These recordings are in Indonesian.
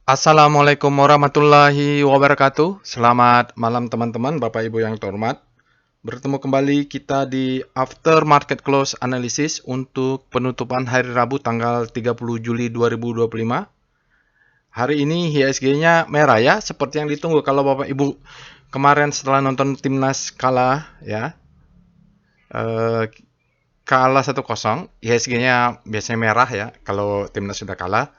Assalamualaikum warahmatullahi wabarakatuh. Selamat malam teman-teman, Bapak Ibu yang terhormat. Bertemu kembali kita di After Market Close Analysis untuk penutupan hari Rabu tanggal 30 Juli 2025. Hari ini IHSG-nya merah ya, seperti yang ditunggu kalau Bapak Ibu kemarin setelah nonton timnas kalah ya. eh, Kalah 1-0, IHSG-nya biasanya merah ya kalau timnas sudah kalah.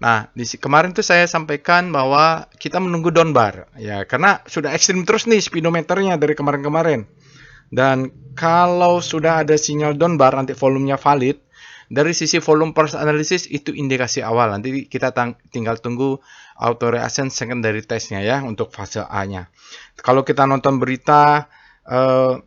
Nah, kemarin tuh saya sampaikan bahwa kita menunggu down bar ya, karena sudah ekstrim terus nih speedometernya dari kemarin-kemarin. Dan kalau sudah ada sinyal down bar, nanti volumenya valid. Dari sisi volume first analysis itu indikasi awal. Nanti kita tinggal tunggu auto reaction secondary testnya ya untuk fase A-nya. Kalau kita nonton berita, eh,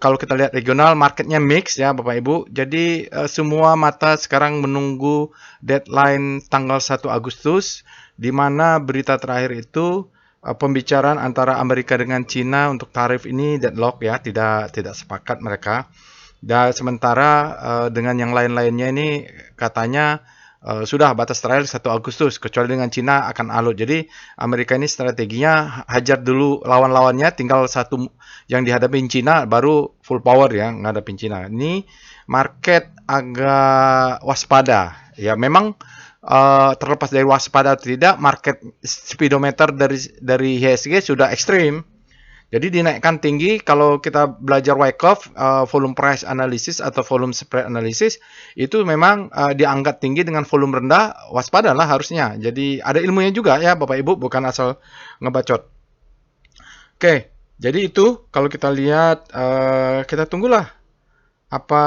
kalau kita lihat regional, marketnya mix ya Bapak Ibu. Jadi semua mata sekarang menunggu deadline tanggal 1 Agustus, di mana berita terakhir itu pembicaraan antara Amerika dengan Cina untuk tarif ini deadlock ya, tidak sepakat mereka. Dan sementara dengan yang lain-lainnya ini katanya sudah batas terakhir 1 Agustus, kecuali dengan Cina akan alot. Jadi Amerika ini strateginya hajar dulu lawan-lawannya, tinggal satu yang dihadapin Cina baru full power ya ngadapin Cina. Ini market agak waspada. Ya memang terlepas dari waspada atau tidak, market speedometer dari IHSG sudah ekstrim. Jadi dinaikkan tinggi kalau kita belajar Wyckoff, volume price analysis atau volume spread analysis, itu memang dianggap tinggi dengan volume rendah, waspadalah harusnya. Jadi ada ilmunya juga ya Bapak Ibu, bukan asal ngebacot. Oke, jadi itu kalau kita lihat, kita tunggulah apa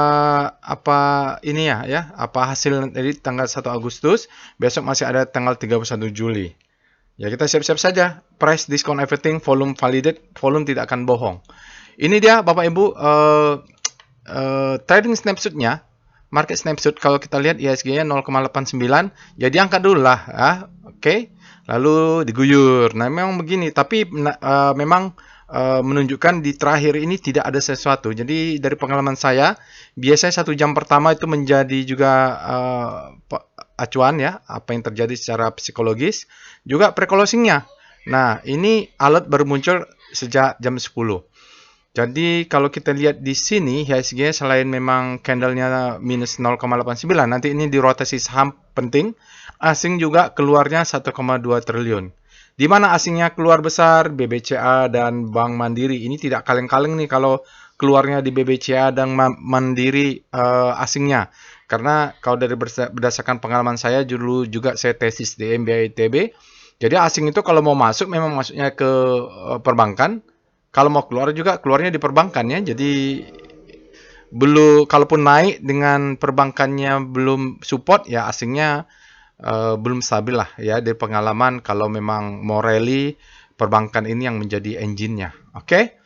apa ini apa hasil dari tanggal 1 Agustus, besok masih ada tanggal 31 Juli. Ya kita siap-siap saja. Price discount everything, volume validate, volume tidak akan bohong. Ini dia Bapak Ibu trading snapshotnya, market snapshot kalau kita lihat IHSG-nya 0,89, jadi angkat dulu lah ya. Oke. Lalu diguyur. Nah, memang begini, tapi memang menunjukkan di terakhir ini tidak ada sesuatu. Jadi dari pengalaman saya, biasanya 1 jam pertama itu menjadi juga acuan ya, apa yang terjadi secara psikologis, juga pre-closingnya. Nah, ini alert baru muncul sejak jam 10. Jadi kalau kita lihat di sini, IHSG selain memang candlenya minus 0,89, nanti ini di rotasi saham penting, asing juga keluarnya 1,2 triliun. Di mana asingnya keluar besar, BBCA dan Bank Mandiri. Ini tidak kaleng-kaleng nih kalau keluarnya di BBCA dan Mandiri asingnya. Karena kalau dari berdasarkan pengalaman saya, dulu juga saya tesis di MBA ITB, jadi asing itu kalau mau masuk memang masuknya ke perbankan, kalau mau keluar juga keluarnya di perbankan ya. Jadi belum, kalaupun naik dengan perbankannya belum support ya, asingnya belum stabil lah ya. Dari pengalaman kalau memang mau rally, perbankan ini yang menjadi engine-nya. Oke.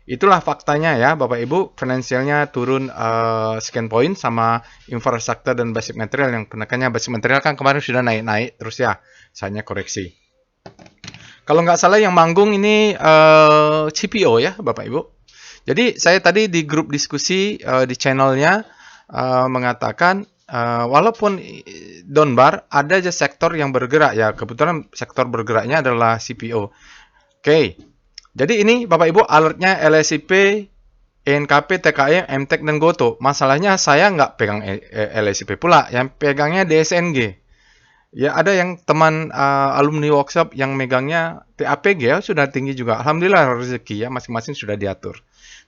Itulah faktanya ya Bapak Ibu, finansialnya turun sekian poin sama infrastruktur dan basic material, yang penekannya basic material kan kemarin sudah naik-naik terus ya, saatnya koreksi. Kalau nggak salah yang manggung ini CPO ya Bapak Ibu. Jadi saya tadi di grup diskusi di channelnya mengatakan walaupun down bar ada aja sektor yang bergerak ya. Kebetulan sektor bergeraknya adalah CPO. Oke. Jadi ini Bapak Ibu alertnya LSIP, ENKP, TKM, MTEK dan GOTO. Masalahnya saya nggak pegang LSIP pula, yang pegangnya DSNG. Ya ada yang teman alumni workshop yang megangnya TAPG ya, sudah tinggi juga. Alhamdulillah rezeki ya, masing-masing sudah diatur.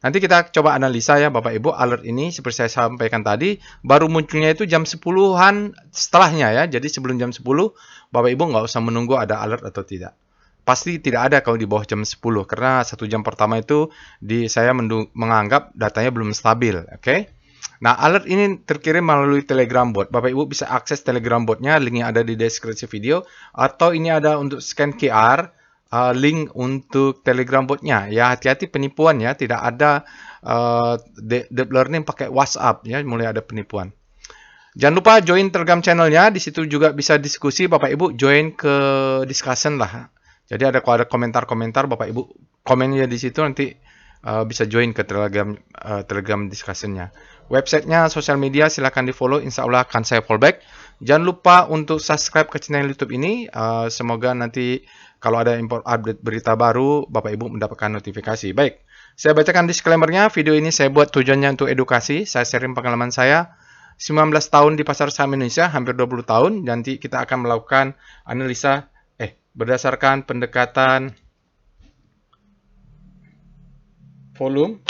Nanti kita coba analisa ya Bapak Ibu, alert ini seperti saya sampaikan tadi, baru munculnya itu jam 10-an setelahnya ya. Jadi sebelum jam 10, Bapak Ibu nggak usah menunggu ada alert atau tidak. Pasti tidak ada kalau di bawah jam 10, karena 1 jam pertama itu saya menganggap datanya belum stabil. Oke? Nah, alert ini terkirim melalui Telegram bot. Bapak Ibu bisa akses Telegram botnya, linknya ada di deskripsi video. Atau ini ada untuk scan QR, link untuk Telegram botnya. Ya, hati-hati penipuan ya. Tidak ada deep learning pakai WhatsApp ya, mulai ada penipuan. Jangan lupa join Telegram channelnya. Di situ juga bisa diskusi. Bapak Ibu join ke discussion lah. Jadi ada komentar-komentar, Bapak Ibu komennya di situ, nanti bisa join ke Telegram discussionnya. Websitenya, sosial media silahkan di follow, insya Allah akan saya fallback. Jangan lupa untuk subscribe ke channel YouTube ini. Semoga nanti kalau ada update berita baru, Bapak Ibu mendapatkan notifikasi. Baik, saya bacakan disclaimer-nya. Video ini saya buat tujuannya untuk edukasi. Saya sharing pengalaman saya. 19 tahun di pasar saham Indonesia, hampir 20 tahun. Nanti kita akan melakukan analisa berdasarkan pendekatan volume.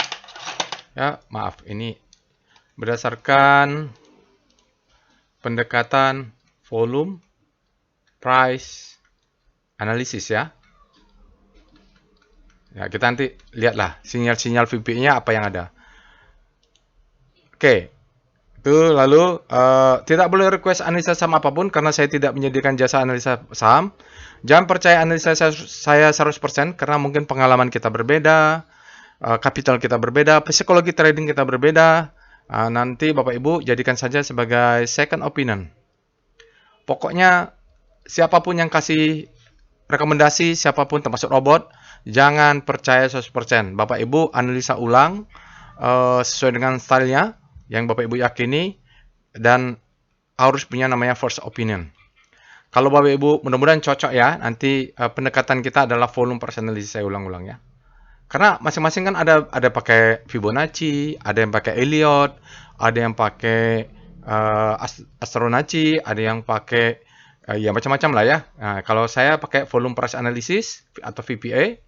Ya, maaf, ini berdasarkan pendekatan volume, price, analisis ya. Ya, kita nanti lihatlah sinyal-sinyal VPI-nya apa yang ada. Oke. Itu lalu tidak boleh request analisa saham apapun karena saya tidak menyediakan jasa analisa saham. Jangan percaya analisa saya 100% karena mungkin pengalaman kita berbeda, kapital kita berbeda, psikologi trading kita berbeda. Nanti Bapak Ibu jadikan saja sebagai second opinion. Pokoknya siapapun yang kasih rekomendasi, siapapun termasuk robot, jangan percaya 100%. Bapak Ibu analisa ulang sesuai dengan stylenya yang Bapak Ibu yakini, dan harus punya namanya first opinion. Kalau Bapak Ibu mudah-mudahan cocok ya, nanti pendekatan kita adalah volume price analysis, saya ulang-ulang ya. Karena masing-masing kan ada pakai Fibonacci, ada yang pakai Elliott, ada yang pakai Astronacci, ada yang pakai ya macam-macam lah ya. Nah, kalau saya pakai volume price analysis atau VPA,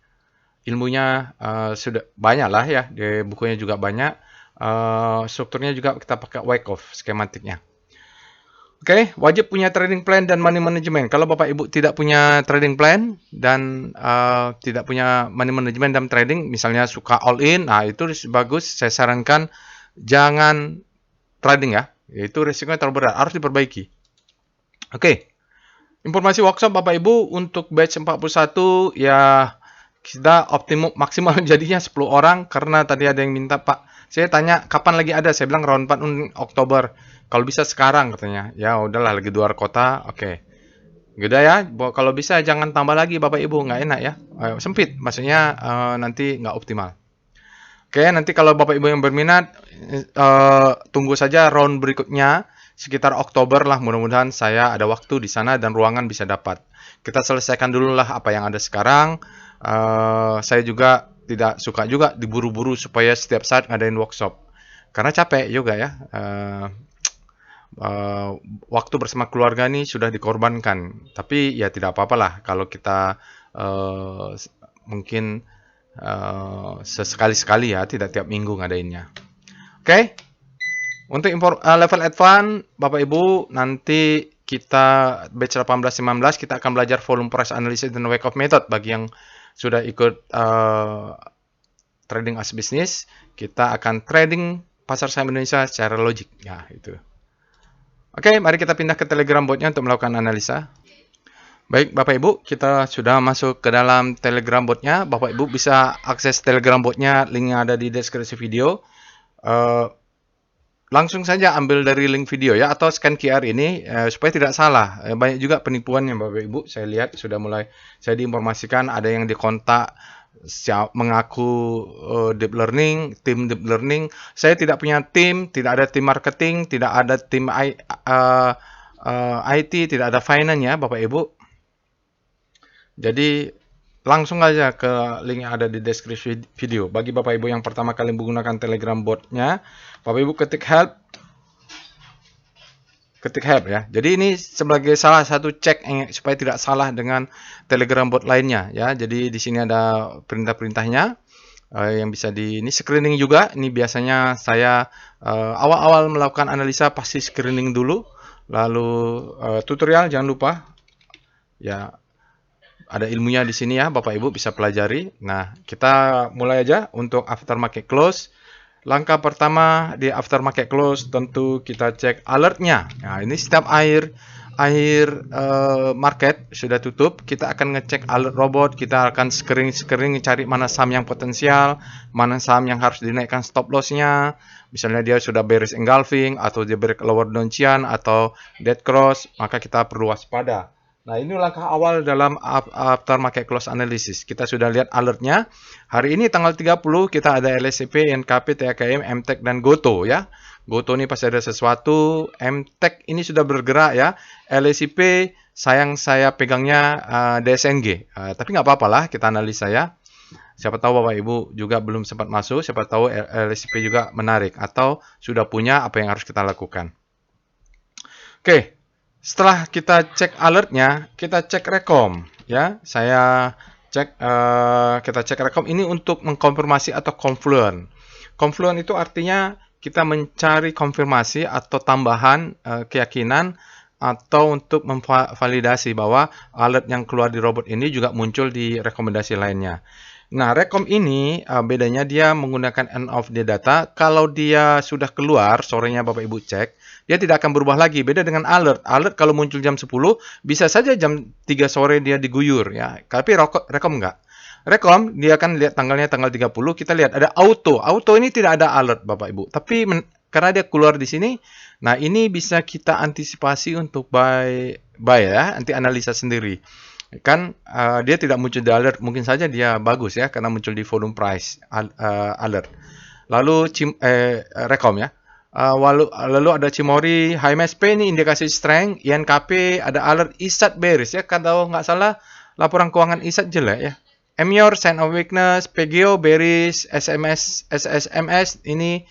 ilmunya sudah banyak lah ya, di bukunya juga banyak. Strukturnya juga kita pakai Wyckoff skematiknya. Oke, wajib punya trading plan dan money management. Kalau Bapak Ibu tidak punya trading plan dan tidak punya money management dalam trading, misalnya suka all in, nah itu bagus. Saya sarankan jangan trading ya. Itu risikonya terlalu berat, harus diperbaiki. Oke. Informasi workshop Bapak Ibu untuk batch 41 ya, kita optimum maksimal jadinya 10 orang karena tadi ada yang minta, Pak, saya tanya kapan lagi ada, saya bilang round 4 Oktober. Kalau bisa sekarang katanya. Ya udahlah, lagi luar kota. Oke. Gede ya. Kalau bisa jangan tambah lagi Bapak Ibu, nggak enak ya. Sempit, maksudnya nanti nggak optimal. Oke, nanti kalau Bapak Ibu yang berminat, tunggu saja round berikutnya sekitar Oktober lah. Mudah-mudahan saya ada waktu di sana dan ruangan bisa dapat. Kita selesaikan dulu lah apa yang ada sekarang. Saya juga tidak suka juga diburu-buru supaya setiap saat ngadain workshop. Karena capek juga ya. Waktu bersama keluarga ini sudah dikorbankan. Tapi ya tidak apa-apalah kalau kita mungkin sesekali-sekali ya, tidak tiap minggu ngadainnya. Oke. Untuk level advance, Bapak Ibu, nanti kita batch 18-19 kita akan belajar volume price analysis dan Wyckoff method. Bagi yang sudah ikut trading as business, kita akan trading pasar saham Indonesia secara logik. Ya, itu. Oke, mari kita pindah ke Telegram botnya untuk melakukan analisa. Baik, Bapak Ibu, kita sudah masuk ke dalam Telegram botnya. Bapak Ibu bisa akses Telegram botnya, linknya ada di deskripsi video. Langsung saja ambil dari link video ya, atau scan QR ini supaya tidak salah. Banyak juga penipuan yang Bapak Ibu, saya lihat sudah mulai saya diinformasikan ada yang dikontak mengaku deep learning, tim deep learning. Saya tidak punya tim, tidak ada tim marketing, tidak ada tim IT, tidak ada finance ya Bapak Ibu. Jadi langsung aja ke link yang ada di deskripsi video. Bagi Bapak Ibu yang pertama kali menggunakan Telegram botnya, Bapak Ibu ketik help ya. Jadi ini sebagai salah satu cek supaya tidak salah dengan Telegram bot lainnya ya. Jadi di sini ada perintah-perintahnya yang bisa ini screening juga. Ini biasanya saya awal-awal melakukan analisa pasti screening dulu, lalu tutorial jangan lupa ya. Ada ilmunya di sini ya, Bapak Ibu bisa pelajari. Nah, kita mulai aja untuk aftermarket close. Langkah pertama di aftermarket close tentu kita cek alertnya. Nah, ini setiap akhir market sudah tutup, kita akan ngecek alert robot. Kita akan screening cari mana saham yang potensial, mana saham yang harus dinaikkan stop lossnya. Misalnya dia sudah bearish engulfing atau dia break lower downtrend atau dead cross, maka kita perlu waspada. Nah, ini langkah awal dalam aftermarket close analysis. Kita sudah lihat alertnya. Hari ini tanggal 30 kita ada LSCP, NKP, TKM, MTEK, dan GOTO ya. Goto ini pasti ada sesuatu. MTech ini sudah bergerak ya. LSIP sayang saya pegangnya DSNG. Tapi nggak apa-apa lah, kita analisa ya. Siapa tahu Bapak Ibu juga belum sempat masuk, siapa tahu LSIP juga menarik atau sudah punya apa yang harus kita lakukan. Oke, setelah kita cek alertnya, kita cek rekom ya. Kita cek rekom ini untuk mengkonfirmasi atau confluent. Confluent itu artinya kita mencari konfirmasi atau tambahan keyakinan atau untuk memvalidasi bahwa alert yang keluar di robot ini juga muncul di rekomendasi lainnya. Nah, rekom ini bedanya dia menggunakan end of the data. Kalau dia sudah keluar, sorenya Bapak Ibu cek, dia tidak akan berubah lagi. Beda dengan alert. Alert kalau muncul jam 10, bisa saja jam 3 sore dia diguyur ya. Tapi rekom enggak. Rekom, dia akan lihat tanggalnya tanggal 30, kita lihat ada auto. Auto ini tidak ada alert Bapak Ibu. Tapi karena dia keluar di sini, nah ini bisa kita antisipasi untuk buy ya, nanti analisa sendiri. Kan dia tidak muncul di alert, mungkin saja dia bagus ya karena muncul di volume price alert. Lalu rekom ya. Lalu ada Cimori, HMSP ini indikasi strength, INKP ada alert, ISAT bearish ya. Kalau nggak salah laporan keuangan ISAT jelek ya. MYOR sign of weakness, PGO bearish, SSMS ini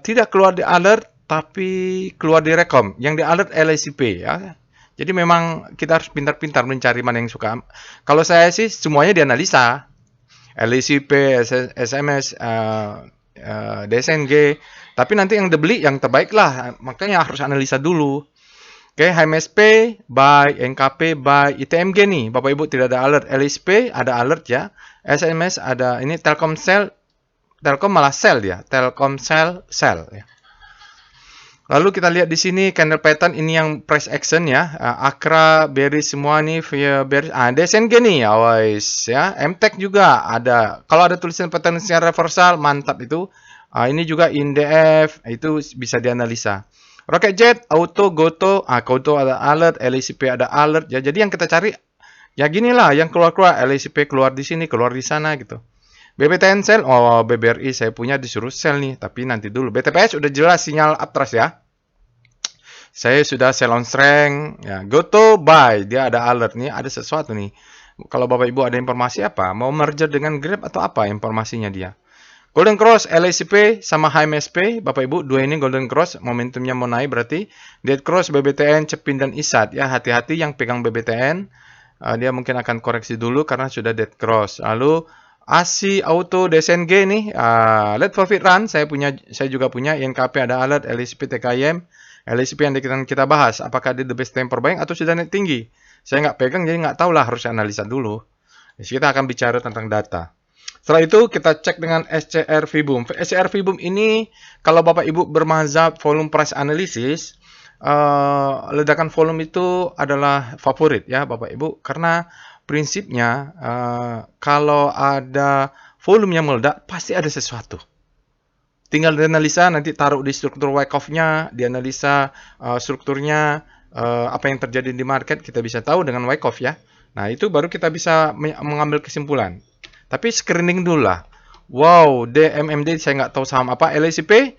tidak keluar di alert tapi keluar di rekom. Yang di alert LSIP ya. Jadi memang kita harus pintar-pintar mencari mana yang suka. Kalau saya sih semuanya dianalisa. LSIP, SMS, DSNG. Tapi nanti yang dibeli yang terbaik lah. Makanya harus analisa dulu. Oke, HMSP, buy, NKP, buy, ITMG nih. Bapak Ibu tidak ada alert. LSP ada alert ya. SMS ada, ini Telkomsel. Telkom malah sell dia. Telkomsel, sell ya. Lalu kita lihat di sini candle pattern ini yang price action ya. Akra, bearish semua nih, bearish. DSNG nih, always ya. MTech juga ada. Kalau ada tulisan pattern secara reversal, mantap itu. Ini juga INDF, itu bisa dianalisa. Rocket Jet, Auto, Goto, Goto ada alert, LSIP ada alert. Ya, jadi yang kita cari ya ginilah yang keluar-keluar. LSIP keluar di sini, keluar di sana gitu. BBTN sell, BBRI saya punya disuruh sell nih, tapi nanti dulu. BTPS udah jelas sinyal uptrust ya. Saya sudah sell on strength, ya. Goto buy, dia ada alert nih, ada sesuatu nih. Kalau Bapak Ibu ada informasi apa, mau merger dengan Grab atau apa informasinya dia. Golden Cross, LSIP sama HMSP, Bapak Ibu, dua ini Golden Cross, momentumnya mau naik berarti. Dead Cross, BBTN, Cepin dan ISAT ya, hati-hati yang pegang BBTN, dia mungkin akan koreksi dulu karena sudah Dead Cross. Lalu ASI Auto DSNG nih, let profit run saya juga punya, INKP ada alert, LSP TKIM, LSP yang kita bahas, apakah dia the best temper buying atau sudah naik tinggi? Saya nggak pegang jadi nggak tahu lah, harus analisa dulu. Jadi kita akan bicara tentang data. Setelah itu kita cek dengan SCR Vibum. SCR Vibum ini kalau Bapak Ibu bermazhab volume price analysis, ledakan volume itu adalah favorit ya Bapak Ibu, karena prinsipnya kalau ada volume yang meledak pasti ada sesuatu. Tinggal dianalisa, nanti taruh di struktur Wyckoff-nya, dianalisa strukturnya, apa yang terjadi di market kita bisa tahu dengan Wyckoff ya. Nah itu baru kita bisa mengambil kesimpulan. Tapi screening dulu lah. Wow, DMMD saya nggak tahu saham apa, LSIP,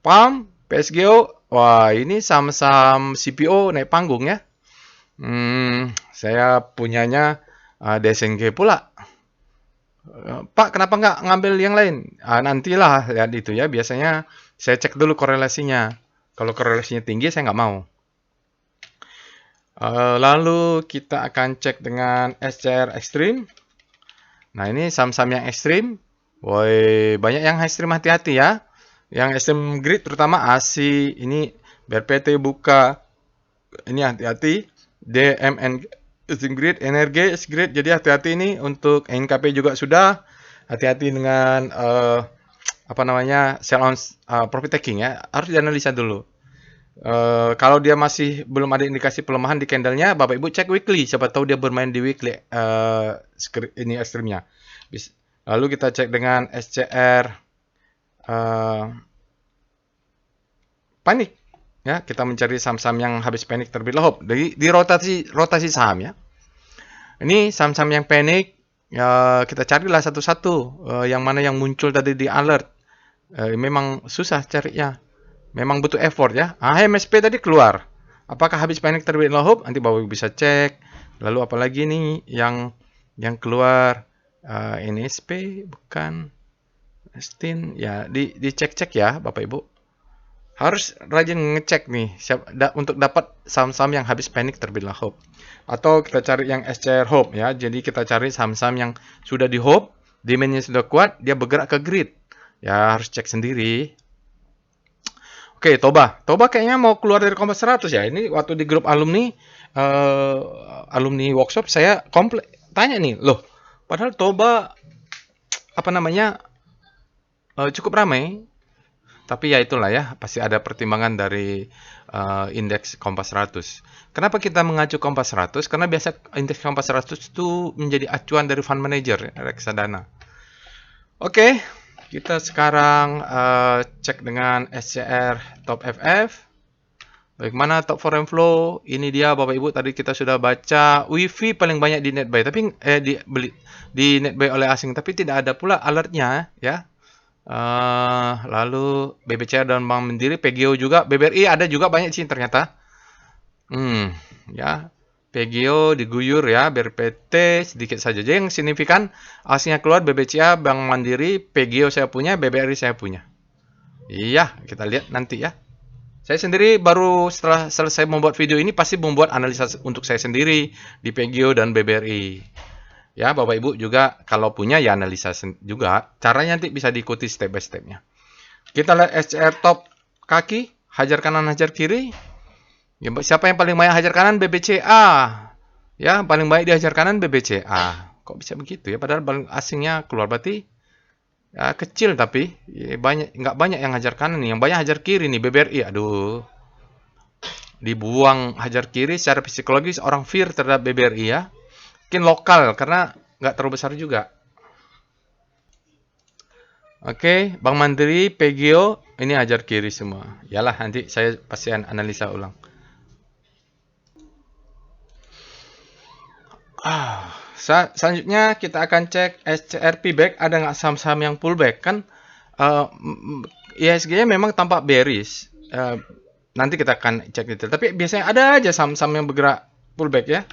PAM, PSGO, wah ini saham-saham CPO naik panggung ya. Saya punyanya DSNG pula. Pak, kenapa nggak ngambil yang lain? Nantilah lihat itu ya. Biasanya saya cek dulu korelasinya. Kalau korelasinya tinggi, saya nggak mau. Lalu kita akan cek dengan SCR Extreme. Nah, ini saham-saham yang ekstrim. Woi, banyak yang ekstrim, hati-hati ya. Yang ekstrim grid terutama ASI, ini BRPT buka. Ini hati-hati. DMN Grid, energi, grid, jadi hati-hati ini untuk NKP juga sudah, hati-hati dengan sell on profit taking ya, harus dianalisa dulu. Kalau dia masih belum ada indikasi pelemahan di candlenya, Bapak Ibu cek weekly, siapa tahu dia bermain di weekly ini ekstrimnya. Lalu kita cek dengan SCR panik. Ya, kita mencari saham-saham yang habis panik terlebih dahulu di rotasi saham ya. Ini saham-saham yang panik, ya kita carilah satu-satu yang mana yang muncul tadi di alert. Memang susah carinya. Memang butuh effort ya. HMSP tadi keluar. Apakah habis panik terbit lahop? Nanti Bapak bisa cek. Lalu apalagi nih yang keluar? NSP bukan. Stin ya dicek-cek ya Bapak Ibu. Harus rajin ngecek nih untuk dapat saham-saham yang habis panik terbit lahop. Atau kita cari yang SCR Hope ya. Jadi kita cari saham-saham yang sudah di Hope, demand-nya sudah kuat, dia bergerak ke grid. Ya harus cek sendiri. Oke, Toba kayaknya mau keluar dari Kompas 100 ya. Ini waktu di grup alumni alumni workshop saya tanya nih, loh, padahal Toba apa namanya cukup ramai, tapi ya itulah ya, pasti ada pertimbangan dari indeks Kompas 100. Kenapa kita mengacu Kompas 100? Karena biasa indeks Kompas 100 itu menjadi acuan dari fund manager reksadana. Oke. Kita sekarang cek dengan SCR Top FF. Bagaimana Top Foreign Flow? Ini dia Bapak Ibu, tadi kita sudah baca WiFi paling banyak di netbuy, tapi di netbuy oleh asing, tapi tidak ada pula alertnya ya. Lalu BBCA dan Bank Mandiri, PGO juga, BBRI ada juga banyak sih ternyata. Ya. PGO diguyur ya, BRPT sedikit saja. Jadi yang signifikan aslinya keluar BBCA, Bank Mandiri, PGO saya punya, BBRI saya punya. Iya, kita lihat nanti ya. Saya sendiri baru setelah selesai membuat video ini pasti membuat analisa untuk saya sendiri di PGO dan BBRI. Ya, Bapak Ibu juga kalau punya ya analisa juga. Caranya nanti bisa diikuti step by stepnya. Kita lihat SCR top kaki, hajar kanan, hajar kiri. Ya, siapa yang paling banyak hajar kanan? BBCA. Ya, paling banyak dihajar kanan BBCA. Kok bisa begitu ya? Padahal paling asingnya keluar berarti ya, kecil tapi ya, nggak banyak yang hajar kanan nih. Yang banyak hajar kiri nih BBRI. Aduh. Dibuang hajar kiri secara psikologis orang fear terhadap BBRI ya. Mungkin lokal karena nggak terlalu besar juga. Oke, Bank Mandiri, PGO, ini hajar kiri semua. Yalah, nanti saya pasti analisa ulang. Selanjutnya kita akan cek SCR pullback, ada nggak saham-saham yang pullback kan? IHSG-nya memang tampak bearish. Nanti kita akan cek detail. Tapi biasanya ada aja saham-saham yang bergerak pullback ya.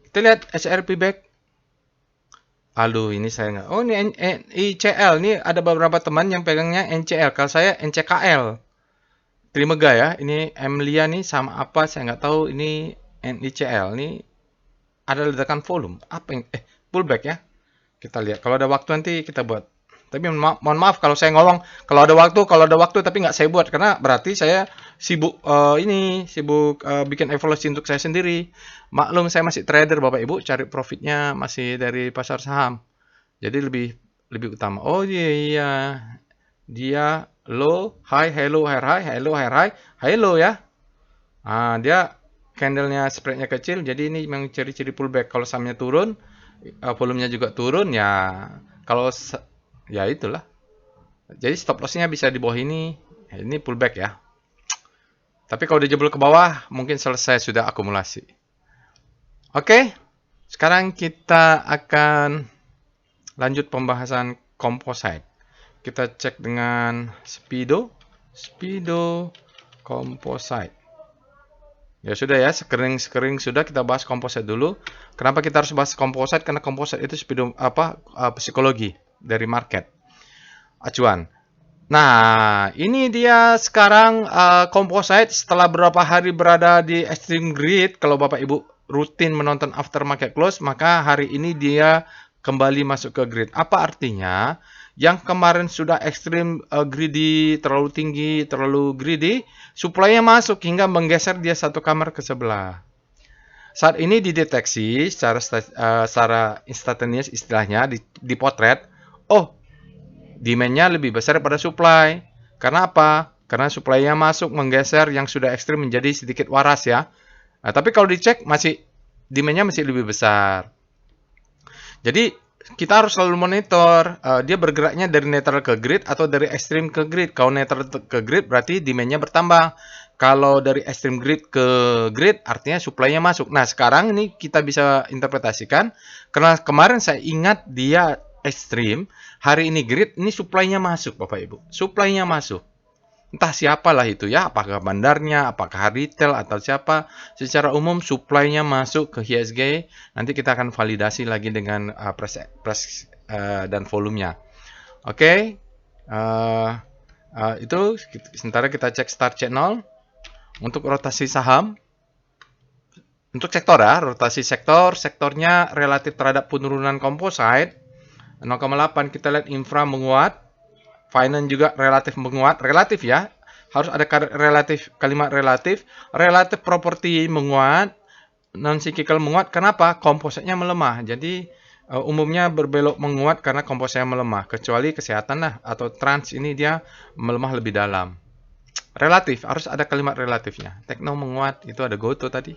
Kita lihat SCR pullback. Aduh, ini saya nggak. Oh, ini ICL. Ini ada beberapa teman yang pegangnya NCL. Kalau saya NCKL. Trimega ya. Ini Emlia nih sama apa? Saya nggak tahu. Ini NICL. Ini ada ledakan volume. Apa yang pullback ya? Kita lihat. Kalau ada waktu nanti kita buat. Tapi mohon maaf kalau saya ngomong kalau ada waktu tapi nggak saya buat karena berarti saya sibuk bikin evaluasi untuk saya sendiri. Maklum saya masih trader Bapak Ibu, cari profitnya masih dari pasar saham. Jadi lebih utama. Oh iya. Dia low, high, hello, high low ya. Dia candlenya spreadnya kecil, jadi ini memang ciri-ciri pullback. Kalau sahamnya turun, volumenya juga turun ya. Kalau ya itulah. Jadi stop lossnya bisa di bawah ini. Ini pullback ya. Tapi kalau dia jebol ke bawah, mungkin selesai sudah akumulasi. Oke, sekarang kita akan lanjut pembahasan composite. Kita cek dengan Speedo composite. Ya sudah ya, screening sudah, kita bahas composite dulu. Kenapa kita harus bahas composite? Karena composite itu psikologi dari market. Acuan. Nah, ini dia sekarang composite setelah beberapa hari berada di extreme grid. Kalau Bapak Ibu rutin menonton after market close, maka hari ini dia kembali masuk ke grid. Apa artinya? Yang kemarin sudah ekstrim greedy, terlalu tinggi, terlalu greedy, supply-nya masuk hingga menggeser dia satu kamar ke sebelah. Saat ini dideteksi secara instantaneous istilahnya, dipotret, oh, demand-nya lebih besar daripada supply. Karena apa? Karena supply-nya masuk menggeser yang sudah ekstrim menjadi sedikit waras ya. Nah, tapi kalau dicek demand-nya masih lebih besar. Jadi kita harus selalu monitor dia bergeraknya dari netral ke grid atau dari ekstrim ke grid. Kalau netral ke grid berarti demand-nya bertambah. Kalau dari ekstrim grid ke grid artinya supply-nya masuk. Nah, sekarang ini kita bisa interpretasikan karena kemarin saya ingat dia ekstrim, hari ini grid, ini supply-nya masuk Bapak Ibu. Supply-nya masuk. Entah siapalah itu ya, apakah bandarnya, apakah retail atau siapa. Secara umum supply-nya masuk ke ISG. Nanti kita akan validasi lagi dengan press dan volumenya. Oke. Itu sementara kita cek start channel. Untuk rotasi saham, untuk sektor ya, rotasi sektornya relatif terhadap penurunan komposit 0,8. Kita lihat infra menguat. Finance juga relatif menguat, relatif ya, harus ada relatif, kalimat relatif. Relatif properti menguat, non cyclical menguat. Kenapa? Kompositnya melemah. Jadi umumnya berbelok menguat karena kompositnya melemah. Kecuali kesehatan lah atau trans ini dia melemah lebih dalam. Relatif, harus ada kalimat relatifnya. Tekno menguat, itu ada Goto tadi.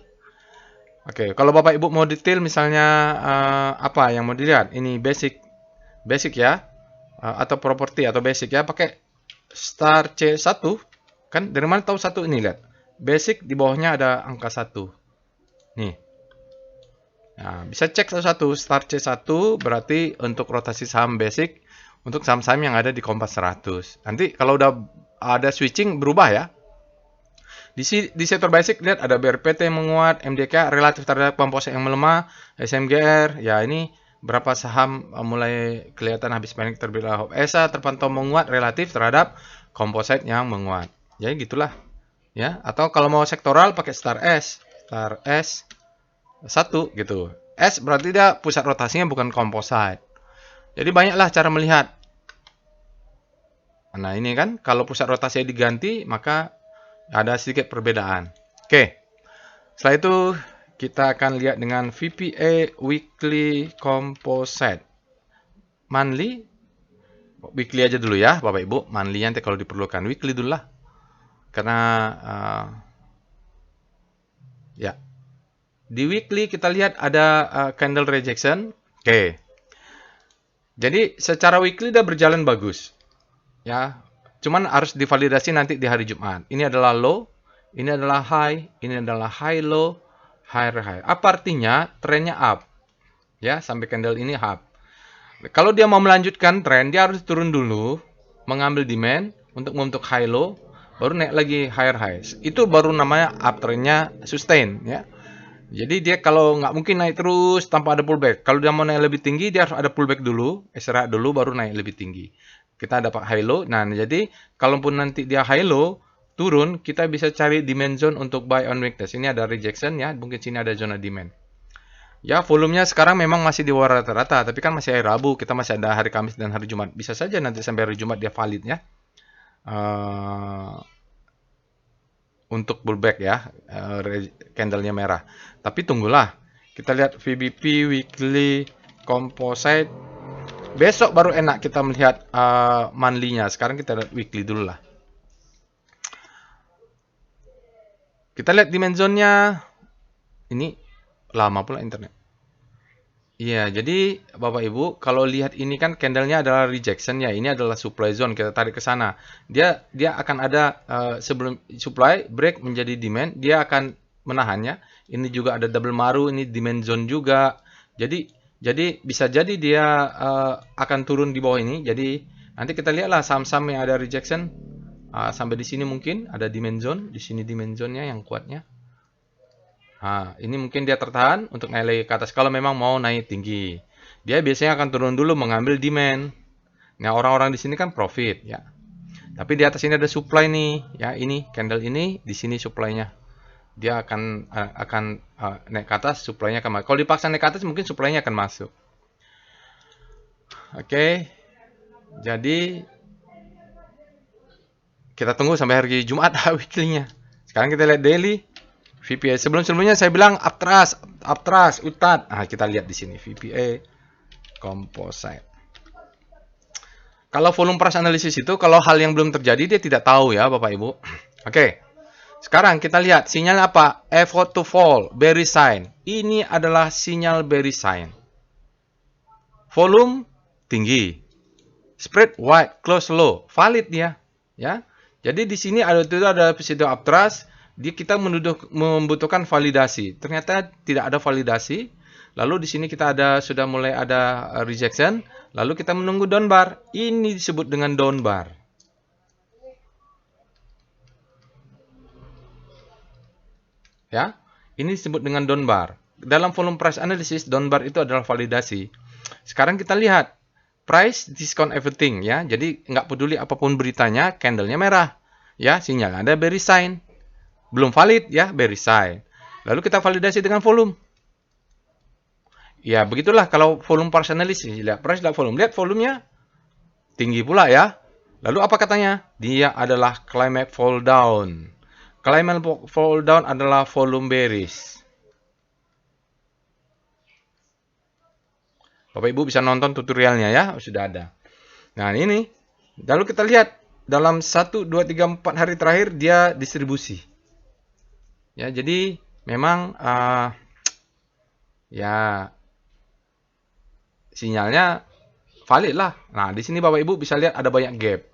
Oke, kalau Bapak Ibu mau detail misalnya apa yang mau dilihat? Ini basic ya. Atau properti atau basic ya, pakai star C1 kan, dari mana tahu 1 ini, lihat basic di bawahnya ada angka 1 nih. Nah, bisa cek satu star C1 berarti untuk rotasi saham basic untuk saham-saham yang ada di Kompas 100. Nanti kalau udah ada switching berubah ya. Di sektor basic lihat ada BRPT yang menguat, MDK relatif terhadap komposit yang melemah, SMGR ya, ini berapa saham mulai kelihatan habis panik terbelah. ESA terpantau menguat relatif terhadap komposit yang menguat. Jadi gitulah ya. Atau kalau mau sektoral pakai star S 1 gitu. S berarti dia pusat rotasinya bukan komposit. Jadi banyaklah cara melihat. Nah, ini kan kalau pusat rotasinya diganti maka ada sedikit perbedaan. Oke. Setelah itu kita akan lihat dengan VPA Weekly Composite. Monthly. Weekly aja dulu ya Bapak Ibu. Monthly nanti kalau diperlukan. Weekly dulu lah. Karena ya. Di weekly kita lihat ada candle rejection. Oke. Jadi secara weekly udah berjalan bagus. Ya. Cuman harus divalidasi nanti di hari Jumat. Ini adalah low. Ini adalah high. Ini adalah high low. High. Apa artinya? Trennya up. Ya, sampai candle ini up. Kalau dia mau melanjutkan tren, dia harus turun dulu, mengambil demand untuk membentuk high low, baru naik lagi high. Itu baru namanya uptrendnya sustain ya. Jadi dia kalau nggak mungkin naik terus tanpa ada pullback. Kalau dia mau naik lebih tinggi, dia harus ada pullback dulu, istirahat dulu, baru naik lebih tinggi. Kita dapat high low. Nah, jadi kalaupun nanti dia high low turun, kita bisa cari demand zone untuk buy on weakness. Ini ada rejection ya, mungkin sini ada zona demand. Ya, volumenya sekarang memang masih di bawah rata-rata, tapi kan masih hari Rabu, kita masih ada hari Kamis dan hari Jumat. Bisa saja nanti sampai hari Jumat dia valid ya. Untuk pullback ya, candlenya merah. Tapi tunggulah, kita lihat VBP Weekly Composite. Besok baru enak kita melihat monthly-nya. Sekarang kita lihat weekly dulu lah. Kita lihat demand zone-nya. Ini lama pula internet. Iya, jadi Bapak Ibu, kalau lihat ini kan candle-nya adalah rejection ya. Ini adalah supply zone, kita tarik ke sana. Dia akan ada sebelum supply break menjadi demand, dia akan menahannya. Ini juga ada double maru, ini demand zone juga. Jadi bisa jadi dia akan turun di bawah ini. Jadi nanti kita lihatlah saham-saham yang ada rejection sampai di sini mungkin ada demand zone, di sini demand zone-nya yang kuatnya. Nah, ini mungkin dia tertahan untuk naik lagi ke atas kalau memang mau naik tinggi. Dia biasanya akan turun dulu mengambil demand. Nah, orang-orang di sini kan profit ya. Tapi di atas ini ada supply nih, ya ini candle ini di sini supply-nya. Dia akan naik ke atas, supply-nya akan masuk. Kalau dipaksa naik ke atas mungkin supply-nya akan masuk. Oke. Jadi kita tunggu sampai hari Jumat weekly-nya. Sekarang kita lihat daily. VPA sebelumnya saya bilang uptrust, utat. Nah, kita lihat di sini VPA Composite. Kalau volume price analysis itu kalau hal yang belum terjadi dia tidak tahu ya Bapak Ibu. Oke. Sekarang kita lihat sinyal apa? Effort to fall, bearish sign. Ini adalah sinyal bearish sign. Volume tinggi. Spread wide, close low, valid dia, ya. Jadi di sini ada pseudo uptrust. Kita membutuhkan validasi. Ternyata tidak ada validasi. Lalu di sini kita sudah mulai ada rejection. Lalu kita menunggu down bar. Ini disebut dengan down bar. Ya, ini disebut dengan down bar. Dalam volume price analysis, down bar itu adalah validasi. Sekarang kita lihat price discount everything ya. Jadi nggak peduli apapun beritanya, candlenya merah. Ya, sinyal ada bearish sign. Belum valid ya, bearish sign. Lalu kita validasi dengan volume. Ya, begitulah kalau volume price analysis. Lihat price, lihat volume. Lihat volumenya tinggi pula ya. Lalu apa katanya? Dia adalah climate fall down. Climate fall down adalah volume bearish. Bapak Ibu bisa nonton tutorialnya ya, sudah ada. Nah, ini. Lalu kita lihat dalam 1 2 3 4 hari terakhir dia distribusi. Ya, jadi memang ya sinyalnya valid lah. Nah, di sini Bapak Ibu bisa lihat ada banyak gap.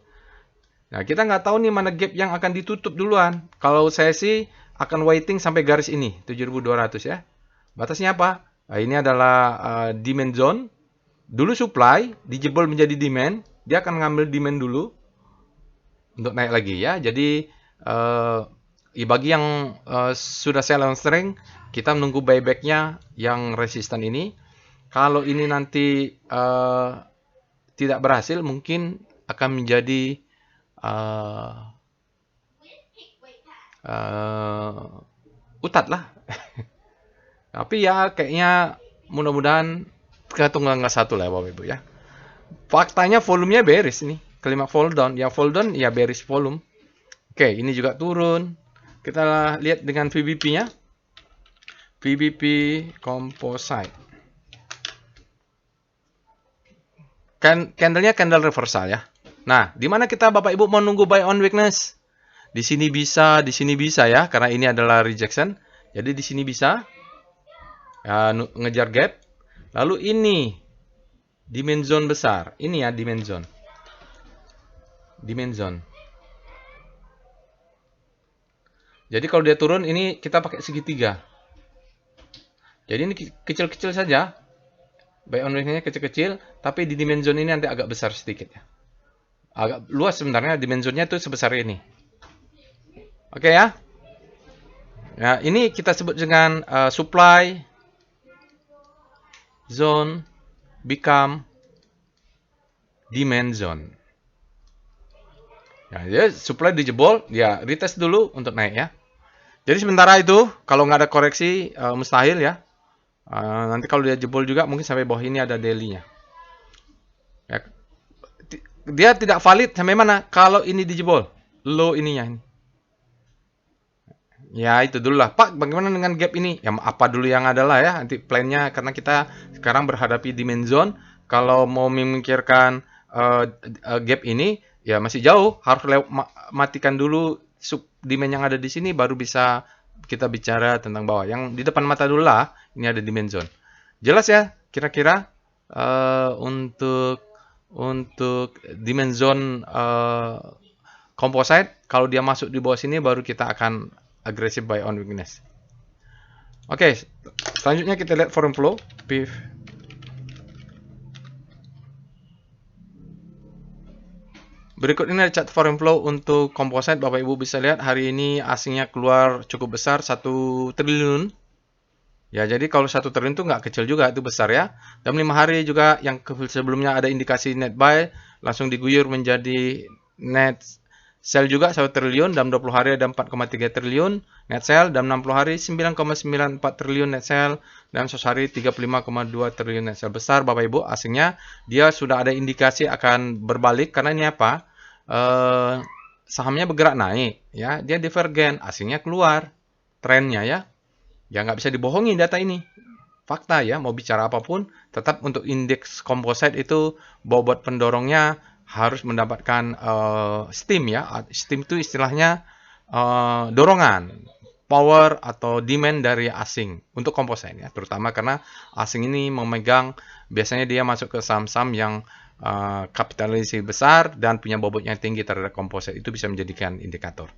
Nah, kita nggak tahu nih mana gap yang akan ditutup duluan. Kalau saya sih akan waiting sampai garis ini, 7.200 ya. Batasnya apa? Nah, ini adalah demand zone. Dulu supply, dijebol menjadi demand. Dia akan ngambil demand dulu untuk naik lagi ya. Jadi, bagi yang sudah sell on strength, kita menunggu buyback-nya yang resisten ini. Kalau ini nanti tidak berhasil, mungkin akan menjadi utat lah. Tapi ya kayaknya mudah-mudahan kita tunggu angka 1 lah ya Bapak Ibu ya. Faktanya volumenya bearish nih. Kelima fall down. Yang fall down ya bearish volume. Oke, ini juga turun. Kita lihat dengan VBP-nya. VBP Composite. Candle-nya candle reversal ya. Nah, di mana kita Bapak Ibu mau nunggu buy on weakness? Di sini bisa ya, karena ini adalah rejection. Jadi di sini bisa ya, ngejar gap. Lalu ini demand zone besar. Ini ya demand zone. Demand zone. Jadi kalau dia turun ini kita pakai segitiga. Jadi ini kecil-kecil saja. Buy on weakness-nya kecil-kecil, tapi di demand zone ini nanti agak besar sedikit ya. Agak luas sebenarnya, demand zone-nya itu sebesar ini. Oke ya. Nah, ini kita sebut dengan supply zone become demand zone. Ya, dia supply dijebol, dia retest dulu untuk naik ya. Jadi sementara itu, kalau nggak ada koreksi, mustahil ya. Nanti kalau dia jebol juga, mungkin sampai bawah ini ada daily-nya. Ya, dia tidak valid sampai mana? Kalau ini dijebol, low ininya ini. Ya itu dulu lah. Pak, bagaimana dengan gap ini? Ya apa dulu yang ada lah ya. Nanti plan-nya karena kita sekarang berhadapi demand zone. Kalau mau memikirkan gap ini, ya masih jauh. Harus matikan dulu sub demand yang ada di sini, baru bisa kita bicara tentang bawah. Yang di depan mata dulu lah, ini ada demand zone. Jelas ya, kira-kira untuk demand zone composite, kalau dia masuk di bawah sini, baru kita akan aggressive buy on weakness. Oke, selanjutnya kita lihat foreign flow. PIF. Berikut ini ada chart foreign flow untuk composite. Bapak Ibu bisa lihat hari ini asingnya keluar cukup besar, 1 triliun. Ya, jadi kalau 1 triliun itu nggak kecil juga, itu besar ya. Dalam 5 hari juga yang sebelumnya ada indikasi net buy, langsung diguyur menjadi net sell juga 1 triliun, dalam 20 hari ada 4,3 triliun net sell, dalam 60 hari 9,94 triliun net sell, dalam 100 hari 35,2 triliun net sell. Besar Bapak Ibu, asingnya dia sudah ada indikasi akan berbalik karena ini apa? Sahamnya bergerak naik ya, dia divergen, asingnya keluar trennya ya. Ya nggak bisa dibohongi data ini. Fakta ya, mau bicara apapun, tetap untuk indeks komposit itu bobot pendorongnya harus mendapatkan steam ya. Steam itu istilahnya dorongan, power atau demand dari asing untuk komposit ya. Terutama karena asing ini memegang, biasanya dia masuk ke saham-saham yang kapitalisasi besar dan punya bobotnya tinggi terhadap komposit. Itu bisa menjadikan indikator.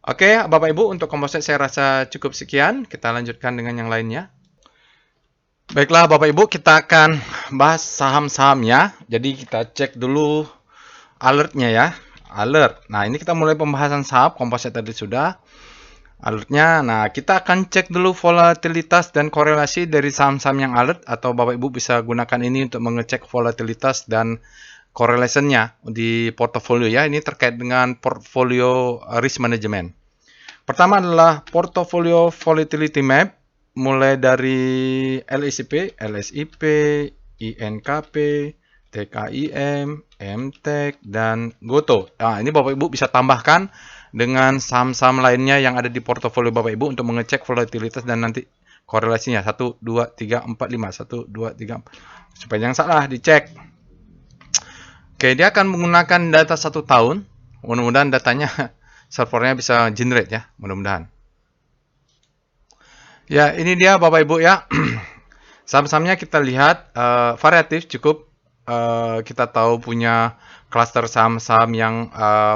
Oke, Bapak Ibu, untuk komposit saya rasa cukup sekian. Kita lanjutkan dengan yang lainnya. Baiklah Bapak Ibu, kita akan bahas saham-sahamnya. Jadi kita cek dulu alertnya ya. Alert. Nah, ini kita mulai pembahasan saham, komposit tadi sudah. Alertnya, nah kita akan cek dulu volatilitas dan korelasi dari saham-saham yang alert, atau Bapak Ibu bisa gunakan ini untuk mengecek volatilitas dan correlation-nya di portofolio ya. Ini terkait dengan portfolio risk management. Pertama adalah portfolio volatility map, mulai dari LSIP, INKP, TKIM, MTEK, dan GOTO. Nah, ini Bapak Ibu bisa tambahkan dengan saham-saham lainnya yang ada di portofolio Bapak Ibu untuk mengecek volatilitas dan nanti korelasinya 1, 2, 3, 4, 5. 1, 2, 3, 4. Supaya jangan salah dicek. Oke, dia akan menggunakan data 1 tahun. Mudah-mudahan datanya servernya bisa generate ya, mudah-mudahan. Ya, ini dia Bapak Ibu ya. Saham-sahamnya kita lihat variatif cukup. Kita tahu punya cluster saham-saham yang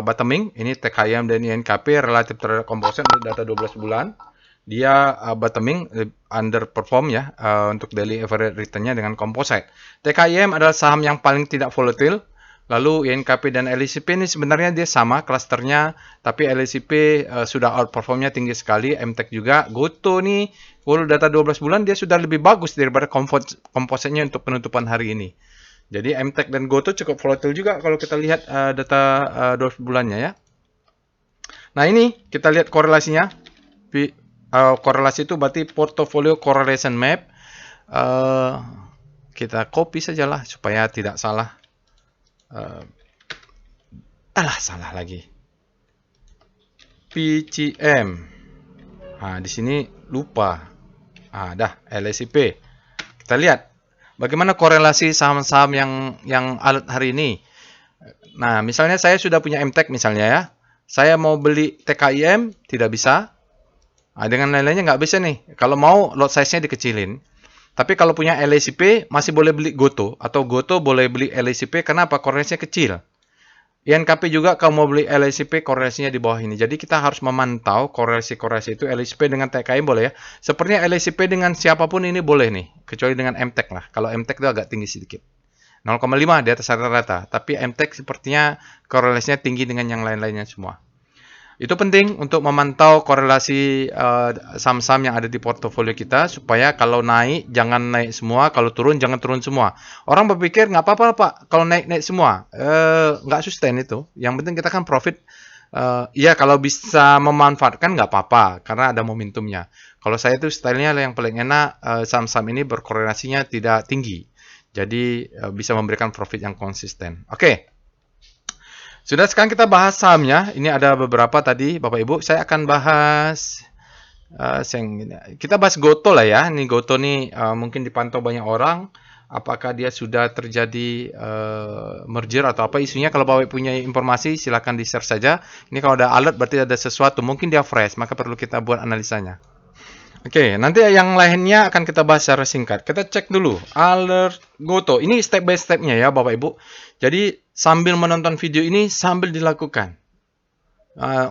bottoming. Ini TKIM dan INKP relatif terhadap komposit untuk data 12 bulan. Dia bottoming, underperform ya untuk daily average return-nya dengan komposit. TKIM adalah saham yang paling tidak volatile. Lalu INKP dan LSIP ini sebenarnya dia sama klasternya, tapi LSIP sudah outperformnya tinggi sekali, MTEK juga. GOTO nih, kalau data 12 bulan dia sudah lebih bagus daripada kompositnya untuk penutupan hari ini. Jadi MTEK dan GOTO cukup volatile juga kalau kita lihat data 12 bulannya ya. Nah ini kita lihat korelasinya. Korelasi itu berarti portfolio correlation map. Kita copy sajalah supaya tidak salah. Salah lagi. PCM. Nah, di sini lupa. Dah LSIP. Kita lihat bagaimana korelasi saham-saham yang alert hari ini. Nah, misalnya saya sudah punya MTEK misalnya ya. Saya mau beli TKIM tidak bisa. Dengan lain-lainnya nggak bisa nih. Kalau mau lot size-nya dikecilin. Tapi kalau punya LSIP masih boleh beli GOTO, atau GOTO boleh beli LSIP. Kenapa? Korelasinya kecil. INKP juga kalau mau beli LSIP korelasinya di bawah ini. Jadi kita harus memantau korelasi-korelasi itu. LSIP dengan TKIM boleh ya. Sepertinya LSIP dengan siapapun ini boleh nih. Kecuali dengan MTEK lah. Kalau MTEK itu agak tinggi sedikit. 0,5 di atas rata-rata. Tapi MTEK sepertinya korelasinya tinggi dengan yang lain-lainnya semua. Itu penting untuk memantau korelasi saham-saham yang ada di portofolio kita, supaya kalau naik jangan naik semua, kalau turun jangan turun semua. Orang berpikir nggak apa-apa Pak kalau naik semua, nggak sustain itu. Yang penting kita kan profit. Ya kalau bisa memanfaatkan nggak apa-apa karena ada momentumnya. Kalau saya itu stylenya yang paling enak, saham-saham ini berkorelasinya tidak tinggi, jadi bisa memberikan profit yang konsisten. Oke. Sudah, sekarang kita bahas sahamnya. Ini ada beberapa tadi, Bapak Ibu. Saya akan bahas, kita bahas GOTO lah ya. Ini GOTO nih mungkin dipantau banyak orang. Apakah dia sudah terjadi merger atau apa isunya? Kalau Bapak punya informasi, silakan di-share saja. Ini kalau ada alert berarti ada sesuatu. Mungkin dia fresh, maka perlu kita buat analisanya. Oke, nanti yang lainnya akan kita bahas secara singkat. Kita cek dulu alert GOTO. Ini step by step-nya ya Bapak Ibu. Jadi sambil menonton video ini sambil dilakukan.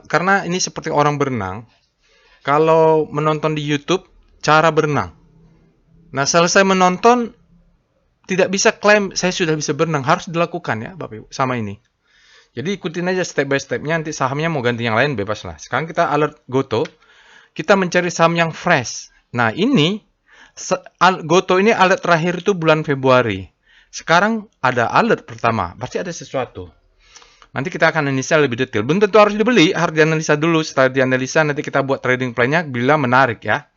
Karena ini seperti orang berenang. Kalau menonton di YouTube cara berenang. Nah, selesai menonton tidak bisa klaim saya sudah bisa berenang. Harus dilakukan ya Bapak Ibu sama ini. Jadi ikutin aja step by step-nya. Nanti sahamnya mau ganti yang lain bebas lah. Sekarang kita alert GOTO. Kita mencari saham yang fresh. Nah, ini GOTO ini alert terakhir itu bulan Februari. Sekarang ada alert pertama, pasti ada sesuatu. Nanti kita akan analisa lebih detail. Belum tentu harus dibeli, harus dianalisa dulu. Setelah dianalisa nanti kita buat trading plan-nya bila menarik ya.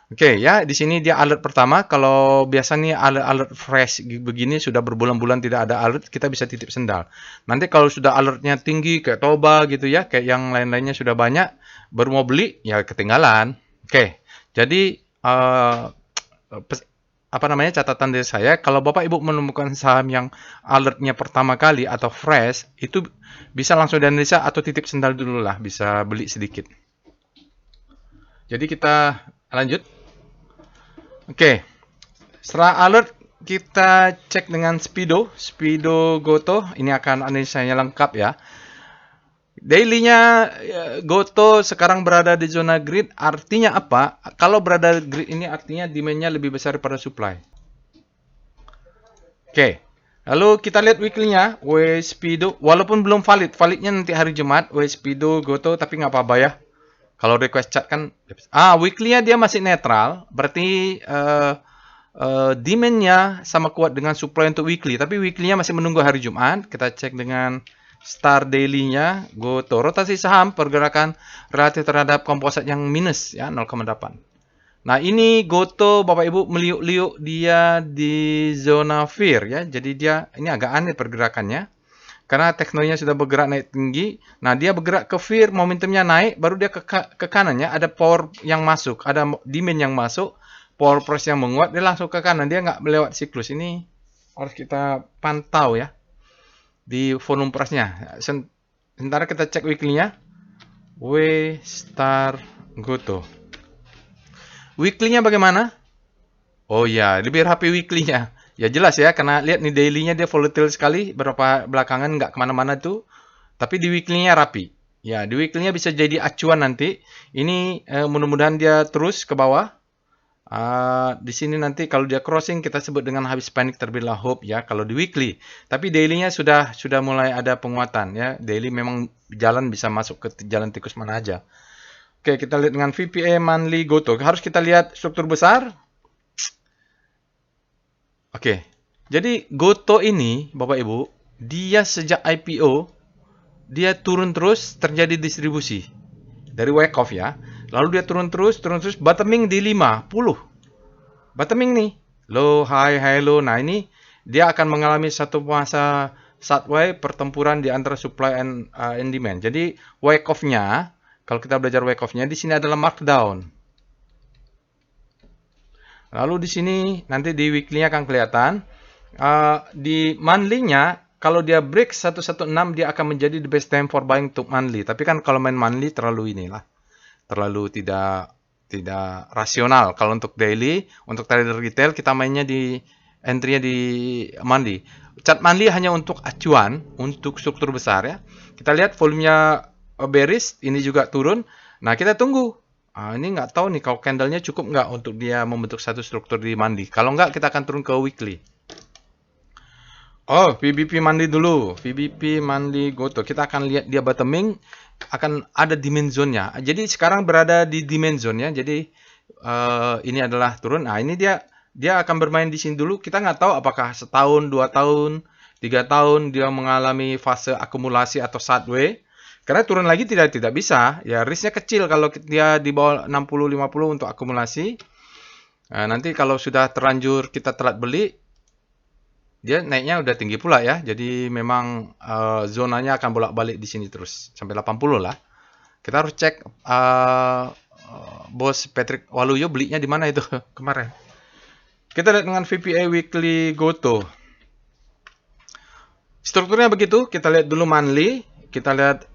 Oke ya, di sini dia alert pertama. Kalau biasa nih alert fresh begini sudah berbulan-bulan tidak ada alert, kita bisa titip sendal. Nanti kalau sudah alertnya tinggi kayak Toba gitu ya, kayak yang lain-lainnya sudah banyak, baru mau beli ya ketinggalan. Oke, jadi catatan dari saya, kalau Bapak Ibu menemukan saham yang alertnya pertama kali atau fresh, itu bisa langsung dianalisa atau titip sendal dulu lah, bisa beli sedikit. Jadi kita lanjut. Oke, setelah alert kita cek dengan Speedo GOTO. Ini akan analisanya lengkap ya. Daily-nya Goto sekarang berada di zona grid, artinya apa? Kalau berada di grid ini artinya demand-nya lebih besar daripada supply. Oke. Lalu kita lihat weekly-nya, WSPDO, walaupun belum valid, validnya nanti hari Jumat, WSPDO Goto, tapi nggak apa-apa ya. Kalau request chat kan, weekly-nya dia masih netral, berarti demand-nya sama kuat dengan supply untuk weekly, tapi weekly-nya masih menunggu hari Jumat. Kita cek dengan star daily-nya, Goto, rotasi saham pergerakan relatif terhadap komposit yang minus ya 0,8. Nah, ini Goto Bapak Ibu meliuk-liuk dia di zona fear ya. Jadi dia ini agak aneh pergerakannya. Karena teknologinya sudah bergerak naik tinggi. Nah, dia bergerak ke fear, momentumnya naik, baru dia ke kanannya ada power yang masuk, ada demand yang masuk, power price yang menguat, dia langsung ke kanan. Dia nggak melewat siklus. Ini harus kita pantau ya di volume price-nya. Sementara kita cek weekly-nya. W star Goto. Weekly-nya bagaimana? Oh ya, lebih rapi weekly-nya. Ya jelas ya, karena lihat nih daily-nya dia volatile sekali, beberapa belakangan nggak kemana-mana tuh. Tapi di weekly-nya rapi. Ya, di weekly-nya bisa jadi acuan nanti. Ini mudah-mudahan dia terus ke bawah. Di sini nanti kalau dia crossing kita sebut dengan habis panik terbitlah hope ya kalau di weekly. Tapi daily-nya sudah mulai ada penguatan ya. Daily memang jalan bisa masuk ke jalan tikus mana aja. Oke, kita lihat dengan VPA monthly Goto. Harus kita lihat struktur besar. Oke. Jadi Goto ini Bapak Ibu, dia sejak IPO dia turun terus terjadi distribusi dari wake off ya. Lalu dia turun terus, bottoming di 50. Bottoming nih, low, high, low. Nah ini dia akan mengalami satu masa sideways pertempuran di antara supply and demand. Jadi wake off-nya, kalau kita belajar wake off-nya, di sini adalah markdown. Lalu di sini nanti di weekly-nya akan kelihatan. Di monthly-nya, kalau dia break 116, dia akan menjadi the best time for buying untuk monthly. Tapi kan kalau main monthly terlalu terlalu tidak rasional. Kalau untuk daily, untuk trader retail kita mainnya di entry-nya di monthly. Chart monthly hanya untuk acuan, untuk struktur besar ya. Kita lihat volumenya bearish, ini juga turun. Nah, kita tunggu. Ini nggak tahu nih kalau candlenya cukup nggak untuk dia membentuk satu struktur di monthly. Kalau nggak, kita akan turun ke weekly. Oh, VBP monthly dulu. VBP monthly Goto. Kita akan lihat dia bottoming, akan ada demand zone-nya. Jadi sekarang berada di demand zone-nya. Jadi ini adalah turun. Nah, ini dia akan bermain di sini dulu. Kita nggak tahu apakah setahun, 2 tahun, 3 tahun dia mengalami fase akumulasi atau sideways. Karena turun lagi tidak bisa. Ya, risk-nya kecil kalau dia di bawah 60-50 untuk akumulasi. Nanti kalau sudah terlanjur kita telat beli, dia naiknya udah tinggi pula ya. Jadi memang zonanya akan bolak-balik di sini terus sampai 80 lah. Kita harus cek bos Patrick Waluyo belinya di mana itu kemarin. Kita lihat dengan VPA Weekly Goto. Strukturnya begitu. Kita lihat dulu monthly. Kita lihat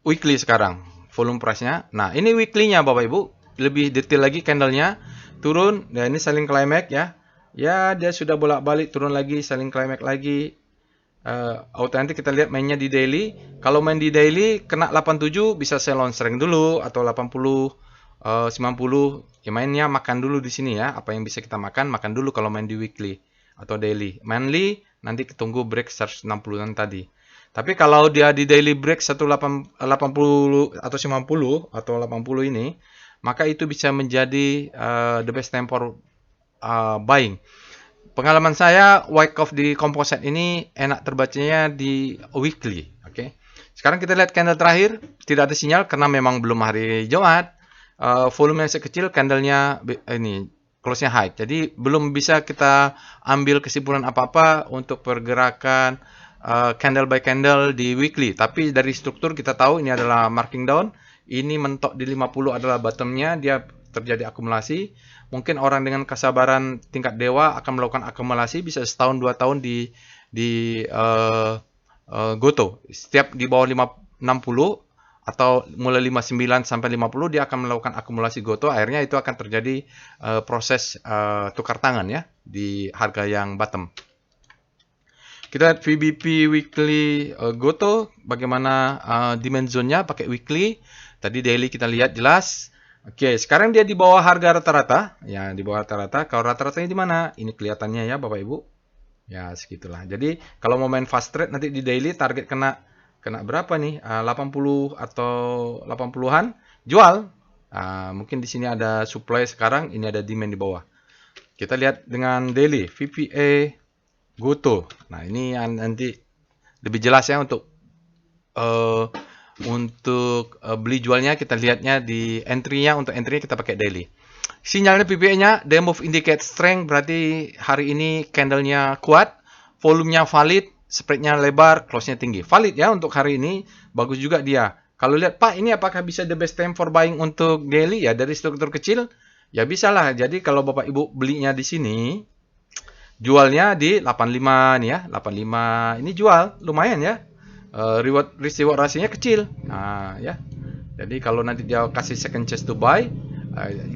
weekly sekarang. Volume price-nya. Nah, ini weekly-nya Bapak Ibu. Lebih detail lagi candle-nya. Turun. Nah, ini selling climax ya. Ya, dia sudah bolak-balik turun lagi, selling climax lagi. Nanti kita lihat mainnya di daily. Kalau main di daily kena 87 bisa sell on strength dulu atau 80 90 ya mainnya makan dulu di sini ya. Apa yang bisa kita makan dulu kalau main di weekly atau daily. Monthly nanti tunggu break 160-an tadi. Tapi kalau dia di daily break 180 atau 90 atau 80 ini, maka itu bisa menjadi the best time for buying. Pengalaman saya, wake off di composite ini enak terbacanya di weekly. Oke. Sekarang kita lihat candle terakhir, tidak ada sinyal karena memang belum hari Jumat. Volume yang sekecil, candlenya ini close-nya high. Jadi belum bisa kita ambil kesimpulan apa-apa untuk pergerakan candle by candle di weekly. Tapi dari struktur kita tahu ini adalah marking down. Ini mentok di 50 adalah bottomnya, dia terjadi akumulasi. Mungkin orang dengan kesabaran tingkat dewa akan melakukan akumulasi bisa setahun 2 tahun di Goto. Setiap di bawah 60 atau mulai 59 sampai 50 dia akan melakukan akumulasi Goto. Akhirnya itu akan terjadi proses tukar tangan ya di harga yang bottom. Kita lihat VBP weekly Goto, bagaimana demand zone-nya pakai weekly. Tadi daily kita lihat jelas. Oke, sekarang dia di bawah harga rata-rata. Ya, di bawah rata-rata. Kalau rata-ratanya di mana? Ini kelihatannya ya, Bapak Ibu. Ya, segitulah. Jadi, kalau mau main fast trade nanti di daily target kena berapa nih? 80 atau 80-an, jual. Mungkin di sini ada supply sekarang, ini ada demand di bawah. Kita lihat dengan daily VPA Goto. Nah, ini yang nanti lebih jelas ya untuk beli jualnya. Kita lihatnya di entry-nya. Untuk entry kita pakai daily. Sinyalnya PPA-nya day move indicate strength, berarti hari ini candle-nya kuat, volumenya valid, spread-nya lebar, close-nya tinggi. Valid ya untuk hari ini, bagus juga dia. Kalau lihat, Pak, ini apakah bisa the best time for buying untuk daily ya dari struktur kecil? Ya bisa lah. Jadi kalau Bapak Ibu belinya di sini, jualnya di 85 nih ya, 85 ini jual, lumayan ya. Reward rasionya kecil. Nah, ya. Jadi kalau nanti dia kasih second chance to buy,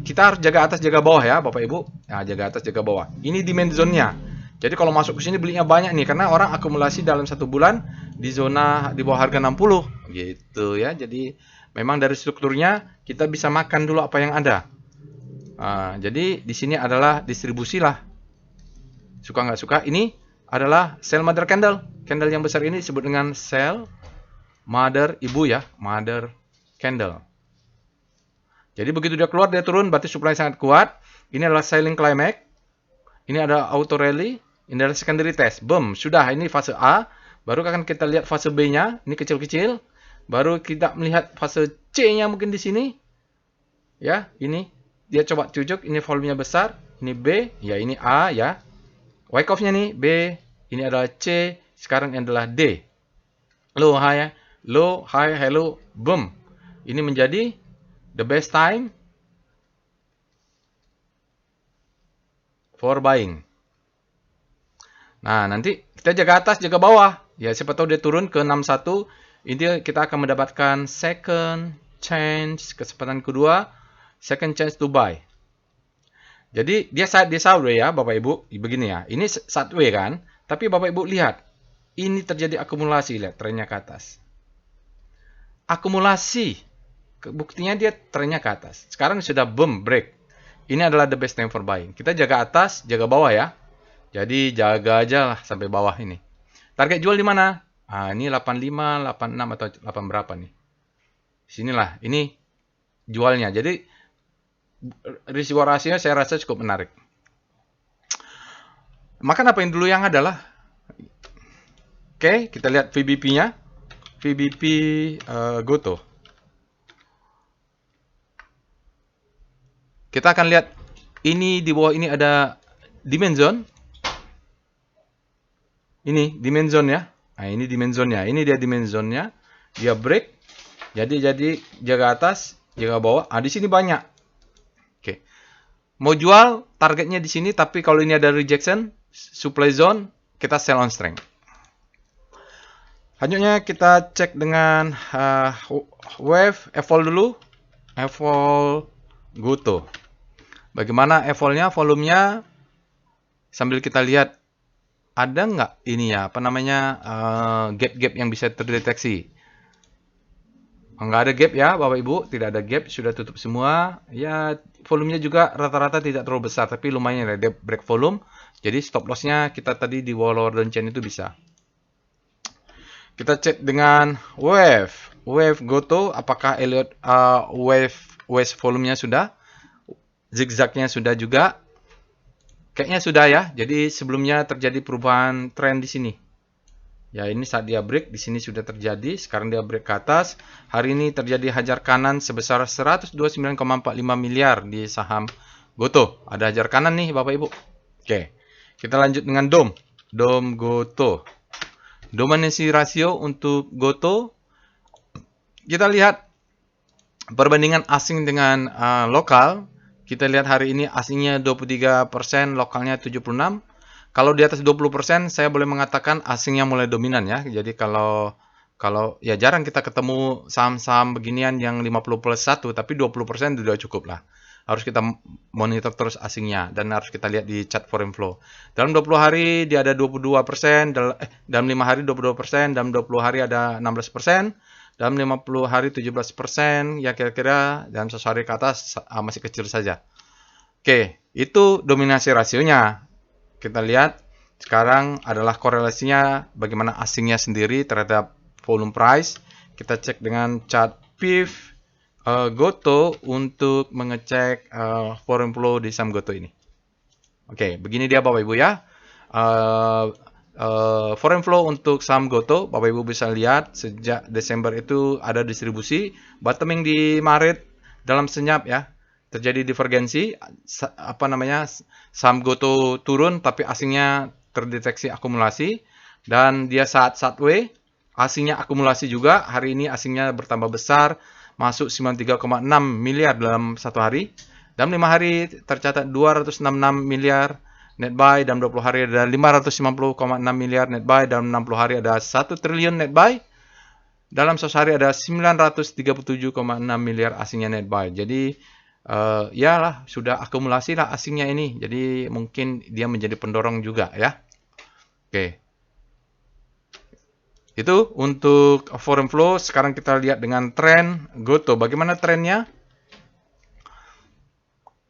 kita harus jaga atas jaga bawah ya Bapak Ibu. Nah, jaga atas jaga bawah. Ini demand zone-nya. Jadi kalau masuk ke sini belinya banyak nih karena orang akumulasi dalam 1 bulan di zona di bawah harga 60 gitu ya. Jadi memang dari strukturnya kita bisa makan dulu apa yang ada. Jadi di sini adalah distribusi lah. Suka nggak suka, ini adalah sell mother candle. Candle yang besar ini disebut dengan sell mother, ibu ya, mother candle. Jadi begitu dia keluar, dia turun, berarti supply sangat kuat. Ini adalah selling climax. Ini ada auto rally. Ini adalah secondary test. Boom, sudah. Ini fase A. Baru akan kita lihat fase B-nya. Ini kecil-kecil. Baru kita melihat fase C-nya mungkin di sini. Ya, ini. Dia coba cucuk. Ini volumenya besar. Ini B. Ya, ini A ya. Wake off-nya nih B. Ini adalah C. Sekarang ini adalah D. Low, high ya. Low, high, hello. Boom. Ini menjadi the best time for buying. Nah, nanti kita jaga atas, jaga bawah. Ya, siapa tahu dia turun ke 61. Ini kita akan mendapatkan second chance, kesempatan kedua, second chance to buy. Jadi, dia sideways ya, Bapak Ibu. Begini ya. Ini sideways kan? Tapi Bapak Ibu lihat. Ini terjadi akumulasi, lihat trennya ke atas. Akumulasi. Buktinya dia trennya ke atas. Sekarang sudah boom, break. Ini adalah the best time for buying. Kita jaga atas, jaga bawah ya. Jadi jaga aja lah sampai bawah ini. Target jual di mana? Ini 85, 86 atau 8 berapa nih? Sinilah, ini jualnya. Jadi risiko rasio saya rasa cukup menarik. Maka apa yang dulu yang adalah, oke, kita lihat VBP-nya. VBP Goto. Kita akan lihat ini di bawah ini ada demand zone. Ini demand zone ya. Nah, ini demand zone-nya. Ini dia demand zone-nya. Dia break. Jadi jaga atas, jaga bawah. Di sini banyak. Oke. Mau jual targetnya di sini, tapi kalau ini ada rejection, supply zone, kita sell on strength. Selanjutnya kita cek dengan wave evol dulu. Evol Goto. Bagaimana evolnya, volumenya, sambil kita lihat ada nggak ini ya, apa namanya, gap-gap yang bisa terdeteksi. Nggak ada gap ya Bapak Ibu, tidak ada gap, sudah tutup semua. Ya, volumenya juga rata-rata tidak terlalu besar, tapi lumayan ya, dia break volume. Jadi stop loss-nya kita tadi di lower down chain itu bisa. Kita cek dengan wave Goto, apakah Elliott wave volumenya sudah, zigzagnya sudah juga, kayaknya sudah ya. Jadi sebelumnya terjadi perubahan tren di sini. Ya, ini saat dia break di sini sudah terjadi. Sekarang dia break ke atas. Hari ini terjadi hajar kanan sebesar 129,45 miliar di saham Goto. Ada hajar kanan nih Bapak Ibu. Oke. Kita lanjut dengan DOM Goto. Dominasi rasio untuk Goto. Kita lihat perbandingan asing dengan lokal. Kita lihat hari ini asingnya 23%, lokalnya 76%. Kalau di atas 20%, saya boleh mengatakan asingnya mulai dominan ya. Jadi kalau ya jarang kita ketemu saham-saham beginian yang 50+1, tapi 20% sudah cukup lah. harus kita monitor terus asingnya dan harus kita lihat di chart foreign flow. Dalam 20 hari dia ada 22%, dalam 5 hari 22%, dalam 20 hari ada 16%, dalam 50 hari 17%, ya kira-kira dalam 1 hari ke atas masih kecil saja. Oke, itu dominasi rasionya. Kita lihat sekarang adalah korelasinya bagaimana asingnya sendiri terhadap volume price. Kita cek dengan chart PIF Goto untuk mengecek foreign flow di saham Goto ini. Oke, begini dia Bapak Ibu ya. Foreign flow untuk saham Goto, Bapak Ibu bisa lihat sejak Desember itu ada distribusi, bottoming di Maret dalam senyap ya. Terjadi divergensi, saham Goto turun tapi asingnya terdeteksi akumulasi dan dia saat sideways, asingnya akumulasi juga. Hari ini asingnya bertambah besar, masuk 93,6 miliar dalam 1 hari. Dalam 5 hari tercatat 266 miliar net buy, dalam 20 hari ada 550,6 miliar net buy, dalam 60 hari ada 1 triliun net buy, dalam 1 hari ada 937,6 miliar asingnya net buy. Jadi ya lah, sudah akumulasi lah asingnya ini. Jadi mungkin dia menjadi pendorong juga ya. Oke. Itu untuk foreign flow. Sekarang kita lihat dengan tren Goto. Bagaimana trennya?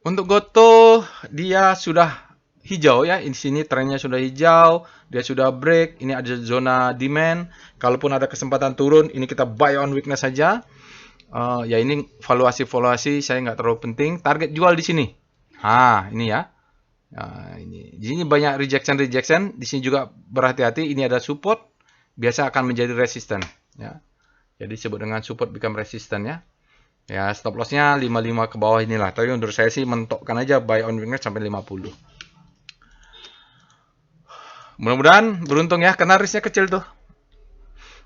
Untuk Goto dia sudah hijau ya. Di sini trennya sudah hijau. Dia sudah break. Ini ada zona demand. Kalaupun ada kesempatan turun, ini kita buy on weakness saja. Ya ini valuasi saya nggak terlalu penting. Target jual di sini. Ini ya. Ini di sini banyak rejection. Di sini juga berhati-hati. Ini ada support. Biasa akan menjadi resisten ya. Jadi disebut dengan support become resistant ya. Ya, stop lossnya 55 ke bawah inilah. Tapi menurut saya sih mentokkan aja buy on weakness sampai 50. Mudah-mudahan beruntung ya, karena risknya kecil tuh.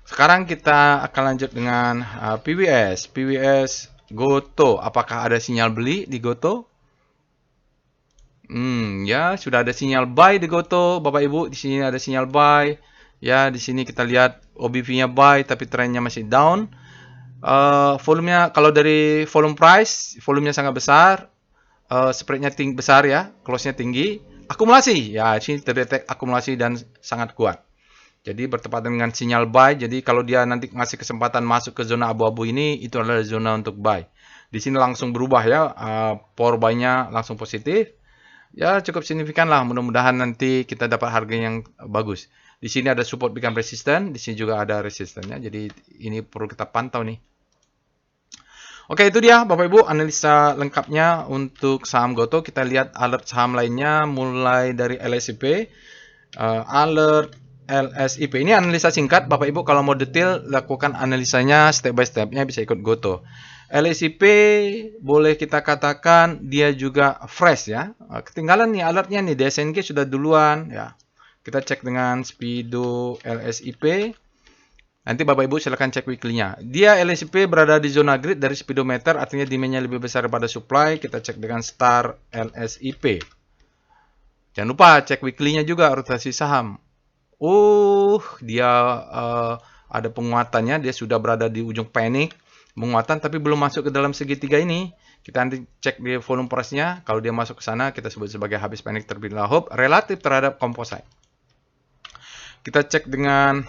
Sekarang kita akan lanjut dengan PWS. PWS Goto. Apakah ada sinyal beli di Goto? Ya, sudah ada sinyal buy di Goto, Bapak Ibu. Di sini ada sinyal buy. Ya, di sini kita lihat OBV-nya buy, tapi trennya masih down. Volumenya, kalau dari volume price, volumenya sangat besar. Spreadnya besar ya, close-nya tinggi. Akumulasi, ya sini terdetek akumulasi dan sangat kuat. Jadi bertepatan dengan sinyal buy. Jadi kalau dia nanti ngasih kesempatan masuk ke zona abu-abu ini, itu adalah zona untuk buy. Di sini langsung berubah ya, power buy-nya langsung positif. Ya cukup signifikan lah. Mudah-mudahan nanti kita dapat harga yang bagus. Di sini ada support become resistant, di sini juga ada resistannya. Jadi ini perlu kita pantau nih. Oke, itu dia Bapak Ibu analisa lengkapnya untuk saham Goto. Kita lihat alert saham lainnya mulai dari LSIP. Alert LSIP ini analisa singkat. Bapak Ibu kalau mau detail lakukan analisanya step by stepnya bisa ikut Goto. LSIP boleh kita katakan dia juga fresh ya. Ketinggalan nih alertnya nih, DSNG sudah duluan ya. Kita cek dengan Speedo LSIP. Nanti Bapak Ibu silahkan cek weekly-nya. Dia LSIP berada di zona grid dari speedometer, artinya demand-nya lebih besar daripada supply. Kita cek dengan Star LSIP. Jangan lupa cek weekly-nya juga, rotasi saham. Dia ada penguatannya. Dia sudah berada di ujung panik. Penguatan tapi belum masuk ke dalam segitiga ini. Kita nanti cek di volume price-nya. Kalau dia masuk ke sana, kita sebut sebagai habis panik terlebih dahulu relatif terhadap composite. Kita cek dengan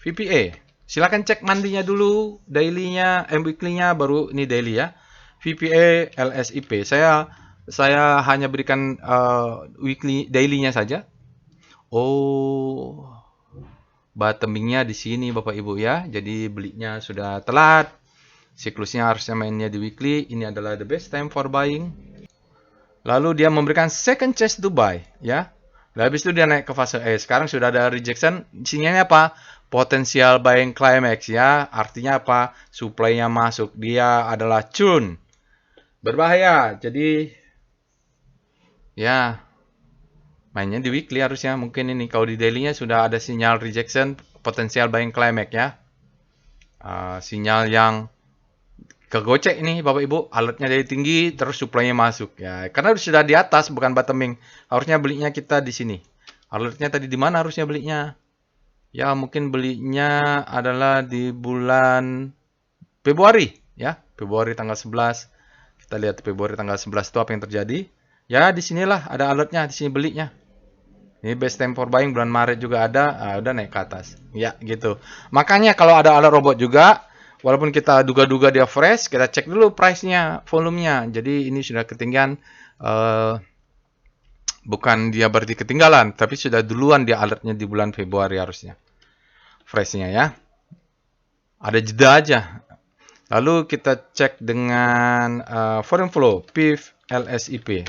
VPA. Silakan cek mandinya dulu, daily-nya, weekly-nya, baru ini daily ya. VPA LSIP. Saya hanya berikan weekly, daily-nya saja. Bottoming-nya di sini Bapak Ibu ya. Jadi belinya sudah telat. Siklusnya harusnya mainnya di weekly. Ini adalah the best time for buying. Lalu dia memberikan second chance to buy ya. Lalu habis itu dia naik ke fase E. Sekarang sudah ada rejection. Sinyalnya apa? Potensial buying climax ya. Artinya apa? Supply-nya masuk. Dia adalah cun. Berbahaya. Jadi ya mainnya di weekly harusnya. Mungkin ini kalau di daily-nya sudah ada sinyal rejection, potensial buying climax ya. Sinyal yang kegocek ini Bapak Ibu, alertnya dari tinggi terus supply-nya masuk ya. Karena sudah di atas bukan bottoming. Harusnya belinya kita di sini. Alertnya tadi di mana harusnya belinya? Ya, mungkin belinya adalah di bulan Februari ya. Februari tanggal 11. Kita lihat Februari tanggal 11 itu apa yang terjadi. Ya, di sinilah ada alertnya, di sini belinya. Ini best time for buying bulan Maret juga ada, udah naik ke atas. Ya, gitu. Makanya kalau ada alert robot juga, walaupun kita duga-duga dia fresh, kita cek dulu price-nya, volumenya. Jadi ini sudah ketinggian, bukan dia berarti ketinggalan, tapi sudah duluan dia alertnya di bulan Februari harusnya. Fresh-nya ya. Ada jeda aja. Lalu kita cek dengan foreign flow, PIF, LSIP.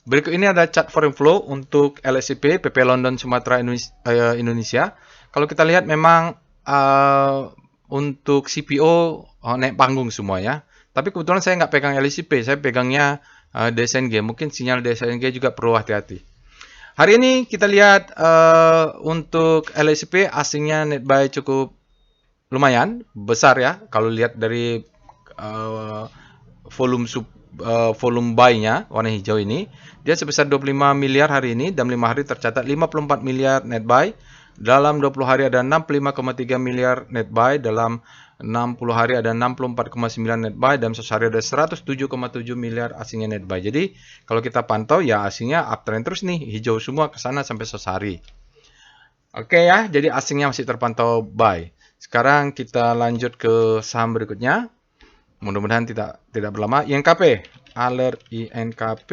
Berikut ini ada chart foreign flow untuk LSIP, PP London, Sumatera, Indonesia. Kalau kita lihat memang untuk CPO naik panggung semua ya. Tapi kebetulan saya nggak pegang LSIP, saya pegangnya DSNG. Mungkin sinyal DSNG juga perlu hati-hati. Hari ini kita lihat untuk LSIP asingnya net buy cukup lumayan besar ya. Kalau lihat dari volume buy-nya warna hijau ini, dia sebesar 25 miliar hari ini, dalam 5 hari tercatat 54 miliar net buy, dalam 20 hari ada 65,3 miliar net buy, dalam 60 hari ada 64,9 net buy, dalam 1 hari ada 107,7 miliar asingnya net buy. Jadi kalau kita pantau ya asingnya uptrend terus nih, hijau semua ke sana sampai 1 hari. Oke ya, jadi asingnya masih terpantau buy. Sekarang kita lanjut ke saham berikutnya. Mudah-mudahan tidak berlama. INKP, alert INKP.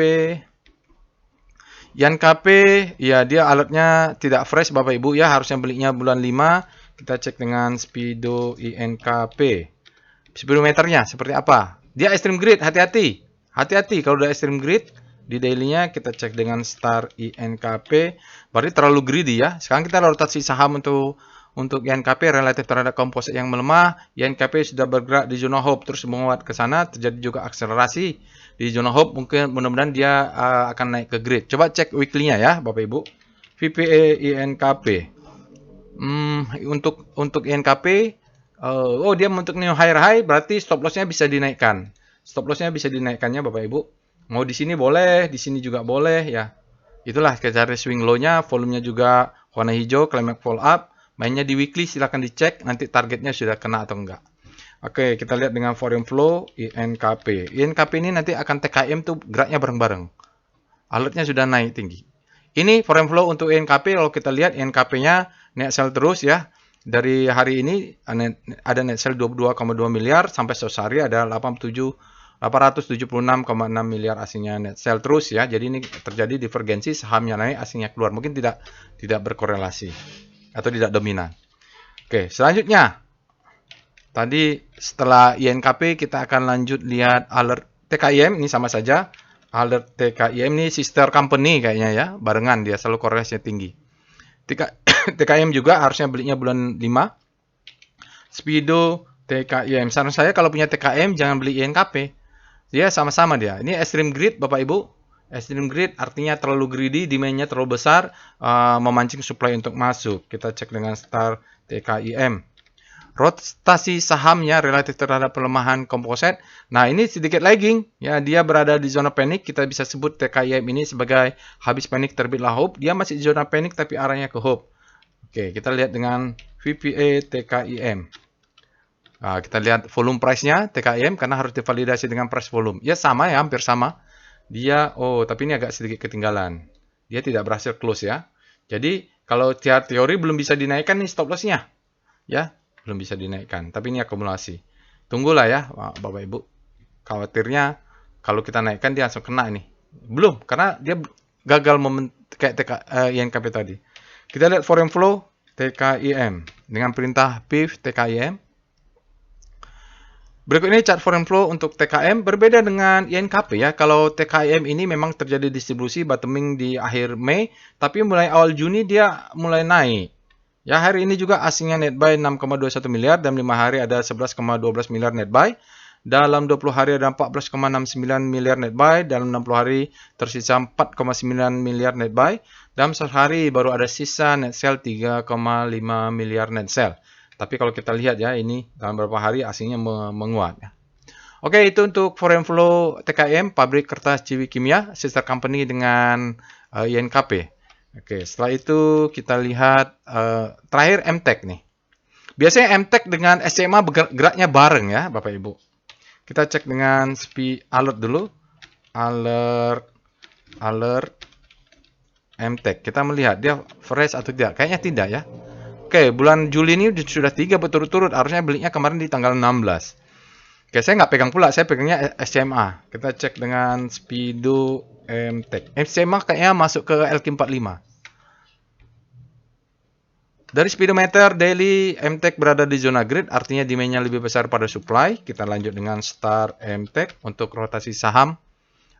INKP, ya dia alertnya tidak fresh Bapak Ibu ya, harusnya belinya bulan 5. Kita cek dengan Speedo INKP. Speedometernya seperti apa? Dia extreme grid, hati-hati. Hati-hati kalau udah extreme grid di daily-nya kita cek dengan Star INKP. Berarti terlalu greedy ya. Sekarang kita rotasi saham untuk INKP relatif terhadap komposit yang melemah. INKP sudah bergerak di zona hope terus menguat ke sana, terjadi juga akselerasi di zona hope. Mungkin mudah-mudahan dia akan naik ke grid. Coba cek weekly-nya ya Bapak Ibu. VPA INKP. Untuk INKP, dia untuk new high berarti stop loss-nya bisa dinaikkan. Stop loss-nya bisa dinaikkannya Bapak Ibu. Mau di sini boleh, di sini juga boleh ya. Itulah cari swing low-nya, volumenya juga warna hijau, climax fall up. Mainnya di weekly silahkan dicek nanti targetnya sudah kena atau enggak. Oke, kita lihat dengan foreign flow INKP. INKP ini nanti akan TKM tuh geraknya bareng-bareng. Alertnya sudah naik tinggi. Ini foreign flow untuk INKP. Kalau kita lihat INKP-nya net sell terus ya. Dari hari ini ada net sell 22,2 miliar sampai sehari ada 876,6 miliar asingnya net sell terus ya. Jadi ini terjadi divergensi, sahamnya naik, asingnya keluar. Mungkin tidak berkorelasi atau tidak dominan. Oke, selanjutnya. Tadi setelah INKP kita akan lanjut lihat alert TKIM, ini sama saja. Alert TKIM ini sister company kayaknya ya, barengan dia selalu korelasinya tinggi. TKIM juga harusnya belinya bulan 5. Speedo TKIM. Saran saya kalau punya TKIM jangan beli INKP. Dia sama-sama dia. Ini extreme grid Bapak Ibu. Extreme grid artinya terlalu greedy, demand-nya terlalu besar, memancing supply untuk masuk. Kita cek dengan Star TKIM. Rotasi sahamnya relatif terhadap pelemahan komposit. Nah, ini sedikit lagging. Ya, dia berada di zona panik. Kita bisa sebut TKIM ini sebagai habis panik terbitlah hope. Dia masih di zona panik tapi arahnya ke hope. Oke, kita lihat dengan VPA TKIM. Nah, kita lihat volume price-nya TKIM karena harus divalidasi dengan price volume. Ya sama ya, hampir sama. Dia, tapi ini agak sedikit ketinggalan. Dia tidak berhasil close ya. Jadi, kalau teori belum bisa dinaikkan nih stop loss-nya. Ya, belum bisa dinaikkan. Tapi ini akumulasi. Tunggulah ya, Bapak Ibu. Khawatirnya kalau kita naikkan dia langsung kena ini. Belum, karena dia gagal kayak INKP tadi. Kita lihat foreign flow TKIM dengan perintah PIF TKIM. Berikut ini chart foreign flow untuk TKM berbeda dengan INKP ya. Kalau TKM ini memang terjadi distribusi bottoming di akhir Mei, tapi mulai awal Juni dia mulai naik. Ya, hari ini juga asingnya net buy 6,21 miliar, dalam 5 hari ada 11,12 miliar net buy. Dalam 20 hari ada 14,69 miliar net buy, dalam 60 hari tersisa 4,9 miliar net buy. Dalam sehari baru ada sisa net sell 3,5 miliar net sell. Tapi kalau kita lihat ya, ini dalam beberapa hari asingnya menguat. Oke, itu untuk foreign flow TKM, pabrik kertas Ciwi Kimia, sister company dengan INKP. Oke, setelah itu kita lihat terakhir MTEK nih. Biasanya MTech dengan SMA geraknya bareng ya, Bapak Ibu. Kita cek dengan alert dulu. Alert MTech. Kita melihat dia fresh atau tidak. Kayaknya tidak ya. Oke, bulan Juli ini sudah 3 berturut-turut. Harusnya belinya kemarin di tanggal 16. Oke, saya nggak pegang pula. Saya pegangnya SMA. Kita cek dengan Speedo MTech. SMA kayaknya masuk ke LQ45. Dari speedometer daily, MTech berada di zona grid, artinya demand-nya lebih besar pada supply. Kita lanjut dengan Star MTech untuk rotasi saham.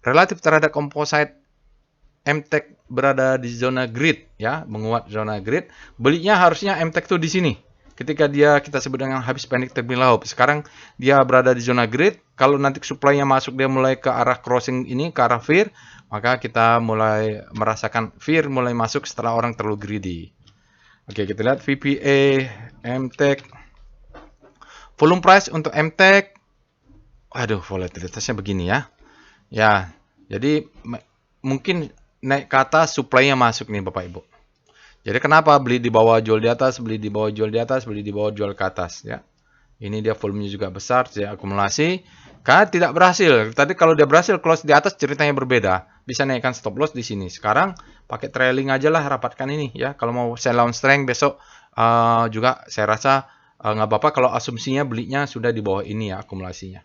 Relatif terhadap composite, MTech berada di zona grid, ya, menguat zona grid. Belinya harusnya MTech tuh di sini. Ketika kita sebut dengan habis panic terlebih dahulu. Sekarang dia berada di zona grid. Kalau nanti supply-nya masuk, dia mulai ke arah crossing ini, ke arah fear, maka kita mulai merasakan fear mulai masuk setelah orang terlalu greedy. Oke, kita lihat VPA MTech. Volume price untuk MTech. Waduh, volatilitasnya begini ya. Ya, jadi mungkin naik ke atas, supply-nya masuk nih Bapak Ibu. Jadi kenapa beli di bawah, jual di atas, beli di bawah, jual di atas, beli di bawah, jual ke atas ya. Ini dia volumenya juga besar, jadi akumulasi. Karena tidak berhasil. Tadi kalau dia berhasil close di atas ceritanya berbeda. Bisa naikkan stop loss di sini. Sekarang pakai trailing aja lah, rapatkan ini ya. Kalau mau sell on strength besok juga saya rasa nggak apa-apa kalau asumsinya belinya sudah di bawah ini ya akumulasinya.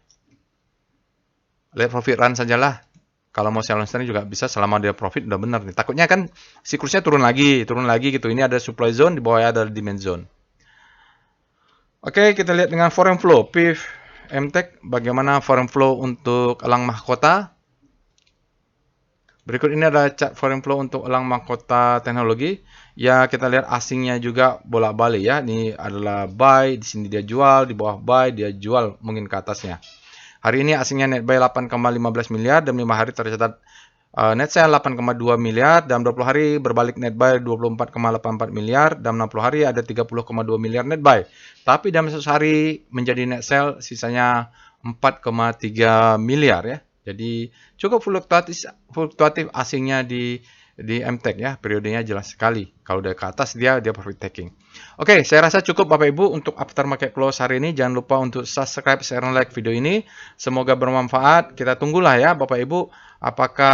Let profit run sajalah. Kalau mau sell on strength juga bisa selama dia profit udah benar nih. Takutnya kan siklusnya turun lagi gitu. Ini ada supply zone, di bawahnya ada demand zone. Oke, kita lihat dengan foreign flow. PIF MTech, bagaimana foreign flow untuk elang mahkota. Berikut ini ada chart foreign flow untuk elang mahkota teknologi. Ya, kita lihat asingnya juga bolak-balik ya. Ini adalah buy, di sini dia jual, di bawah buy, dia jual mungkin ke atasnya. Hari ini asingnya net buy 8,15 miliar, dan 5 hari tercatat net sell 8,2 miliar, dalam 20 hari berbalik net buy 24,84 miliar, dalam 60 hari ada 30,2 miliar net buy. Tapi dalam 1 hari menjadi net sell sisanya 4,3 miliar ya. Jadi cukup fluktuatif asingnya di MTech ya, periodenya jelas sekali. Kalau udah ke atas dia profit taking. Oke, saya rasa cukup Bapak Ibu untuk after market close hari ini. Jangan lupa untuk subscribe, share, dan like video ini. Semoga bermanfaat. Kita tunggulah ya Bapak Ibu, apakah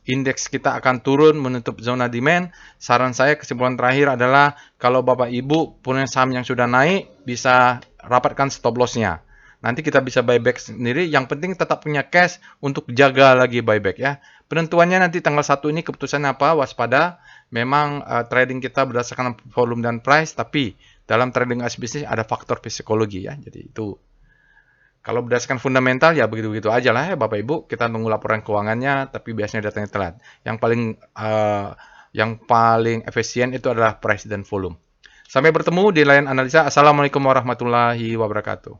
indeks kita akan turun menutup zona demand. Saran saya kesimpulan terakhir adalah kalau Bapak Ibu punya saham yang sudah naik, bisa rapatkan stop loss-nya. Nanti kita bisa buyback sendiri. Yang penting tetap punya cash untuk jaga lagi buyback ya. Penentuannya nanti tanggal 1 ini keputusan apa, waspada. Memang trading kita berdasarkan volume dan price, tapi dalam trading as bisnis ada faktor psikologi ya. Jadi itu kalau berdasarkan fundamental ya begitu-begitu aja lah ya Bapak Ibu. Kita tunggu laporan keuangannya, tapi biasanya datangnya telat. Yang paling efisien itu adalah price dan volume. Sampai bertemu di lain analisa. Assalamualaikum warahmatullahi wabarakatuh.